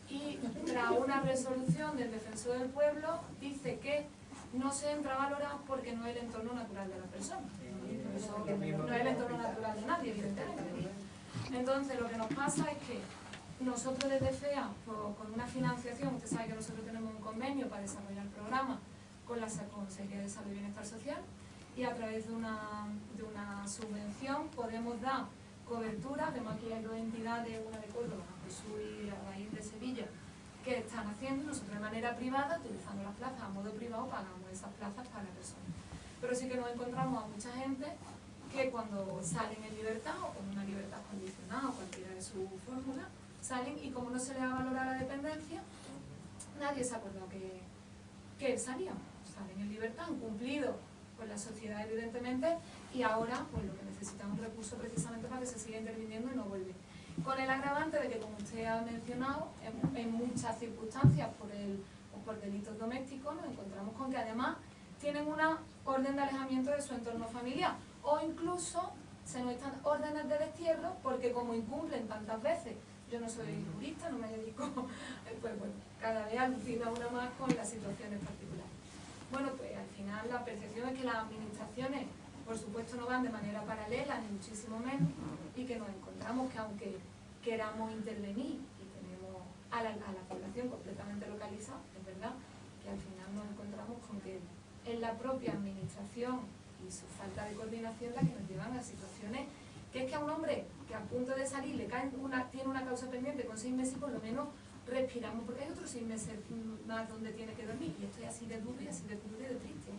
y tras una resolución del Defensor del Pueblo dice que no se entra a valorar porque no es el entorno natural de la persona. No es el entorno natural de nadie, evidentemente. Entonces lo que nos pasa es que nosotros desde FEA, con una financiación, usted sabe que nosotros tenemos un convenio para desarrollar programas con la Consejería de Salud y Bienestar Social, y a través de una subvención podemos dar cobertura. Además aquí hay dos entidades, una de Córdoba, Jesús y a raíz de Sevilla, que están haciendo, nosotros de manera privada, utilizando las plazas a modo privado, pagamos esas plazas para la persona. Pero sí que nos encontramos a mucha gente que cuando salen en libertad, o con una libertad condicionada, o cualquiera de su fórmula, salen y como no se les ha valorado la dependencia, nadie se ha acordado que salían. Salen en libertad, han cumplido con la sociedad evidentemente, y ahora pues lo que necesitamos recursos precisamente para que se siga interviniendo y no vuelve. Con el agravante de que, como usted ha mencionado, en muchas circunstancias por delitos domésticos nos encontramos con que además tienen una orden de alejamiento de su entorno familiar, o incluso se nos están órdenes de destierro porque como incumplen tantas veces, yo no soy jurista, no me dedico, pues bueno, cada vez alucina una más con las situaciones particulares. Bueno, pues al final la percepción es que las administraciones, por supuesto, no van de manera paralela, ni muchísimo menos, y que nos encontramos que aunque queramos intervenir y tenemos a la población completamente localizada, es verdad que al final nos encontramos con que es la propia administración y su falta de coordinación la que nos llevan a situaciones que es que a un hombre que a punto de salir le cae tiene una causa pendiente con 6 meses, por lo menos respiramos, porque hay otros 6 meses más donde tiene que dormir, y esto es así de duro y así de duro y de triste.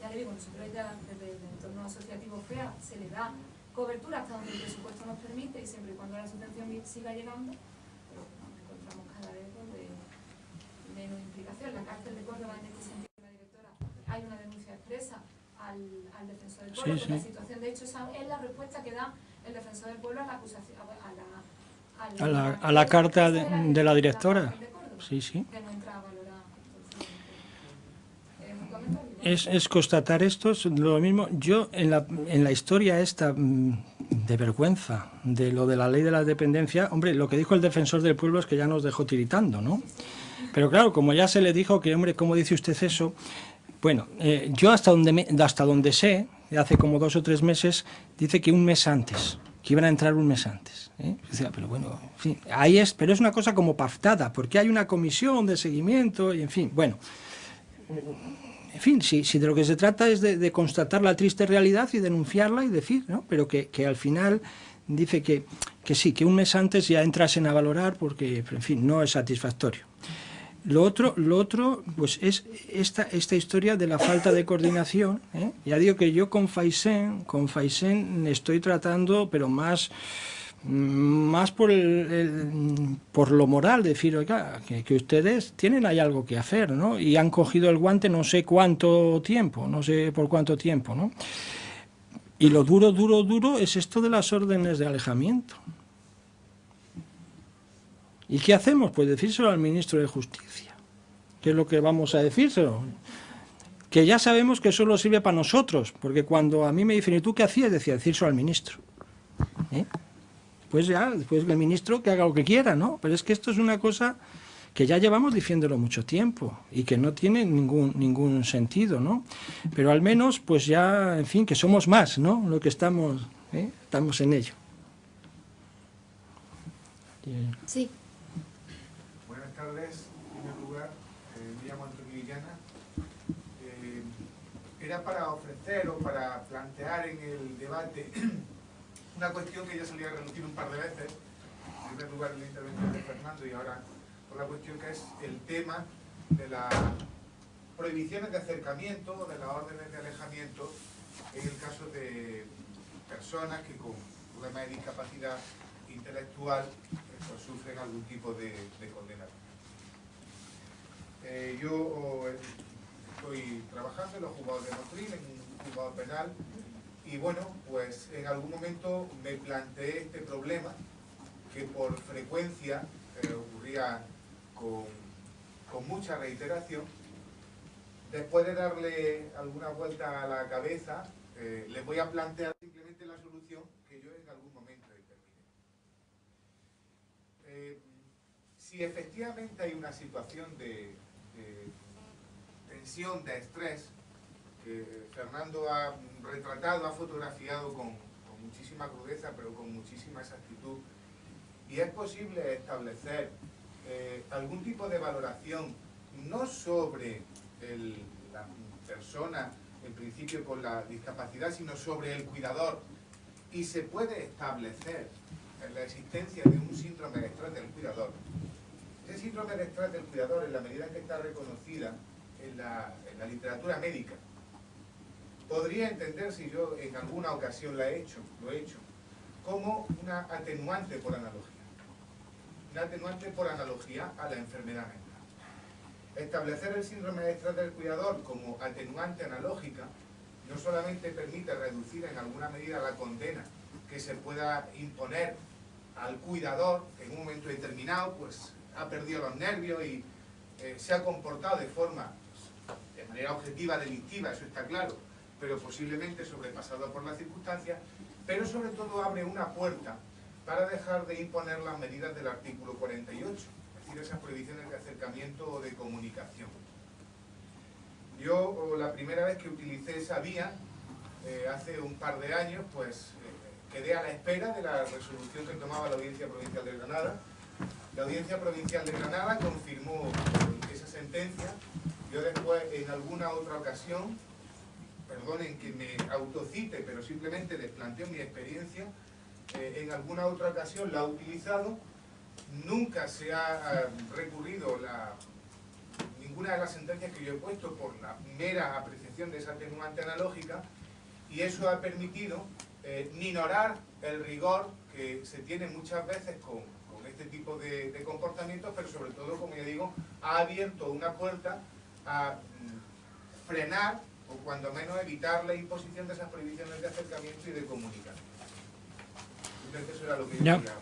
Ya le digo, nosotros ya desde el entorno asociativo FEA se le da cobertura hasta donde el presupuesto nos permite y siempre y cuando la subvención siga llegando, pero nos encontramos cada vez donde menos implicación. La cárcel de Córdoba, en este sentido, la directora, hay una denuncia expresa al Defensor del Pueblo, porque la situación, de hecho, esa es la respuesta que da el Defensor del Pueblo a la acusación, a la carta de la directora. Sí, sí. Que no entra a valorar. Es constatar esto, es lo mismo. Yo en la historia esta de vergüenza de lo de la ley de la dependencia, hombre, lo que dijo el Defensor del Pueblo es que ya nos dejó tiritando, ¿no? Pero claro, como ya se le dijo que, hombre, ¿cómo dice usted eso? Bueno, yo hasta donde sé, hace como 2 o 3 meses, dice que un mes antes, que iban a entrar un mes antes. Pero bueno, en fin, ahí es, pero es una cosa como pactada, porque hay una comisión de seguimiento y en fin, bueno. En fin, si de lo que se trata es de constatar la triste realidad y denunciarla y decir, ¿no? Pero que al final dice que sí, que un mes antes ya entrasen a valorar porque, en fin, no es satisfactorio. Lo otro pues es esta historia de la falta de coordinación, ¿eh? Ya digo que yo con FAISEN estoy tratando, pero más por lo moral, decir, oiga, que ustedes tienen ahí algo que hacer, ¿no? Y han cogido el guante no sé cuánto tiempo, no sé por cuánto tiempo, ¿no? Y lo duro es esto de las órdenes de alejamiento. ¿Y qué hacemos? Pues decírselo al ministro de Justicia. ¿Qué es lo que vamos a decírselo? Que ya sabemos que solo sirve para nosotros, porque cuando a mí me dicen, ¿y tú qué hacías? Decía, decírselo al ministro. Pues ya, después el ministro que haga lo que quiera, ¿no? Pero es que esto es una cosa que ya llevamos diciéndolo mucho tiempo y que no tiene ningún sentido, ¿no? Pero al menos, pues ya, en fin, que somos más, ¿no? Lo que estamos en ello. Sí. Buenas tardes, en primer lugar, me llamo Antonio Villana. Era para ofrecer o para plantear en el debate una cuestión que ya solía relucir un par de veces, en primer lugar en la intervención de Fernando y ahora por la cuestión que es el tema de las prohibiciones de acercamiento o de las órdenes de alejamiento en el caso de personas que con problemas de discapacidad intelectual pues sufren algún tipo de condena. Yo estoy trabajando en los juzgados de Motril, en un juzgado penal, y bueno, pues en algún momento me planteé este problema que por frecuencia ocurría con mucha reiteración. Después de darle alguna vuelta a la cabeza, les voy a plantear simplemente la solución que yo en algún momento determiné. Si efectivamente hay una situación de tensión, de estrés, que Fernando ha retratado, ha fotografiado con muchísima crudeza, pero con muchísima exactitud, y es posible establecer algún tipo de valoración, no sobre la persona, en principio con la discapacidad, sino sobre el cuidador, y se puede establecer la existencia de un síndrome de estrés del cuidador. Ese síndrome de estrés del cuidador, en la medida en que está reconocida en la literatura médica, podría entenderse, y yo en alguna ocasión lo he hecho, como una atenuante por analogía. Una atenuante por analogía a la enfermedad mental. Establecer el síndrome de estrés del cuidador como atenuante analógica no solamente permite reducir en alguna medida la condena que se pueda imponer al cuidador, que en un momento determinado pues ha perdido los nervios y se ha comportado de manera objetiva delictiva, eso está claro, pero posiblemente sobrepasado por las circunstancias, pero sobre todo abre una puerta para dejar de imponer las medidas del artículo 48, es decir, esas prohibiciones de acercamiento o de comunicación. Yo, la primera vez que utilicé esa vía, hace un par de años, pues quedé a la espera de la resolución que tomaba la Audiencia Provincial de Granada. La Audiencia Provincial de Granada confirmó esa sentencia. Yo después, en alguna otra ocasión, perdonen que me autocite, pero simplemente les planteo mi experiencia, en alguna otra ocasión la he utilizado, nunca se ha recurrido ninguna de las sentencias que yo he puesto por la mera apreciación de esa atenuante analógica, y eso ha permitido minorar el rigor que se tiene muchas veces con este tipo de comportamientos, pero sobre todo, como ya digo, ha abierto una puerta a frenar o cuando menos evitar la imposición de esas prohibiciones de acercamiento y de comunicación. Entonces eso era lo que yo quería.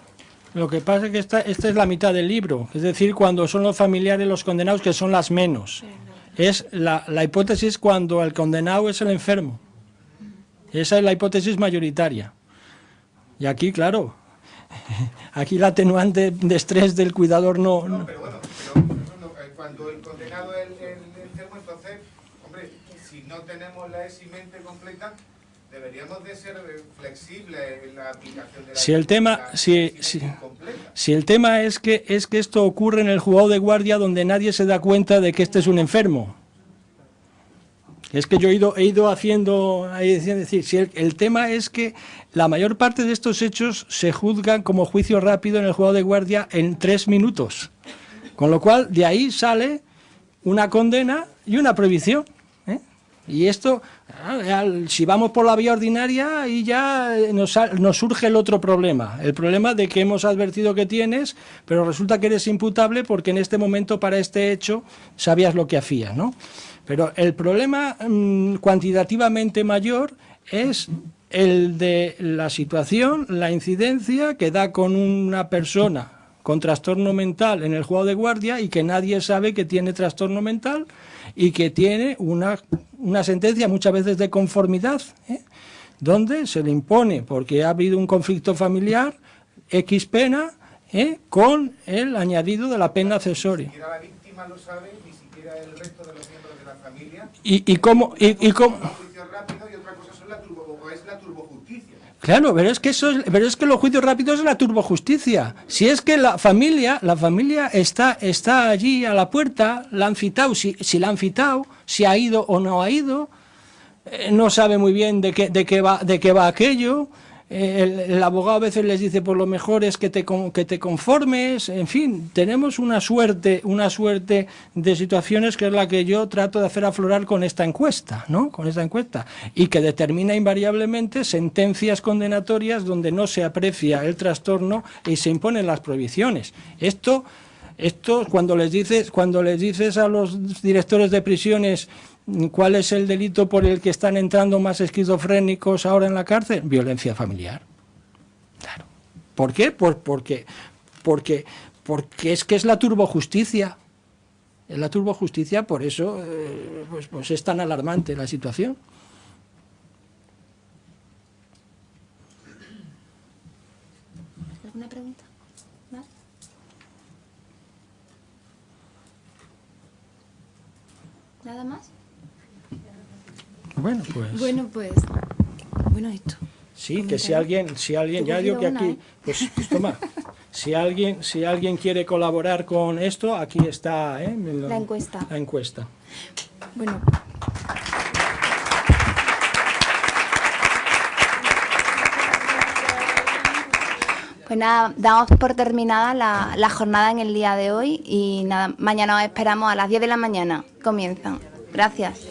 Lo que pasa es que esta es la mitad del libro, es decir, cuando son los familiares los condenados, que son las menos. Es la hipótesis cuando el condenado es el enfermo. Esa es la hipótesis mayoritaria. Y aquí, claro, aquí la atenuante de estrés del cuidador no... No, pero bueno, cuando el condenado es el enfermo, entonces, hombre, si no tenemos la eximente completa, deberíamos de ser flexibles en la aplicación de la... Si el tema es que esto ocurre en el juzgado de guardia donde nadie se da cuenta de que este es un enfermo. Es que yo he ido haciendo, es decir, si el tema es que la mayor parte de estos hechos se juzgan como juicio rápido en el juzgado de guardia en 3 minutos. Con lo cual, de ahí sale una condena y una prohibición. Y esto, si vamos por la vía ordinaria, ahí ya nos surge el otro problema. El problema de que hemos advertido que tienes, pero resulta que eres imputable porque en este momento para este hecho sabías lo que hacías, ¿no? Pero el problema cuantitativamente mayor es el de la situación, la incidencia que da con una persona con trastorno mental en el juzgado de guardia y que nadie sabe que tiene trastorno mental y que tiene una sentencia muchas veces de conformidad, donde se le impone, porque ha habido un conflicto familiar, X pena, con el añadido de la pena accesoria. Ni siquiera la víctima lo sabe, ni siquiera el resto de los miembros de la familia. Y cómo... Los juicios rápidos y otra cosa son la turbojusticia. Claro, pero es que los juicios rápidos es la turbojusticia. Si es que la familia está allí a la puerta, la han citado, si la han citado, si ha ido o no ha ido, no sabe muy bien de qué va aquello. El abogado a veces les dice, pues lo mejor es que te conformes. En fin, tenemos una suerte de situaciones que es la que yo trato de hacer aflorar con esta encuesta, ¿no? Con esta encuesta, y que determina invariablemente sentencias condenatorias donde no se aprecia el trastorno y se imponen las prohibiciones. Esto cuando les dices a los directores de prisiones ¿cuál es el delito por el que están entrando más esquizofrénicos ahora en la cárcel? Violencia familiar. Claro. ¿Por qué? Porque es que es la turbojusticia. Es la turbojusticia, por eso pues es tan alarmante la situación. ¿Alguna pregunta? ¿Más? ¿Nada más? Bueno, esto. Sí, que si alguien, ya digo que aquí, pues toma, si alguien quiere colaborar con esto, aquí está la encuesta. La encuesta. Bueno. Pues nada, damos por terminada la jornada en el día de hoy y nada, mañana os esperamos a las 10 de la mañana. Comienzan. Gracias.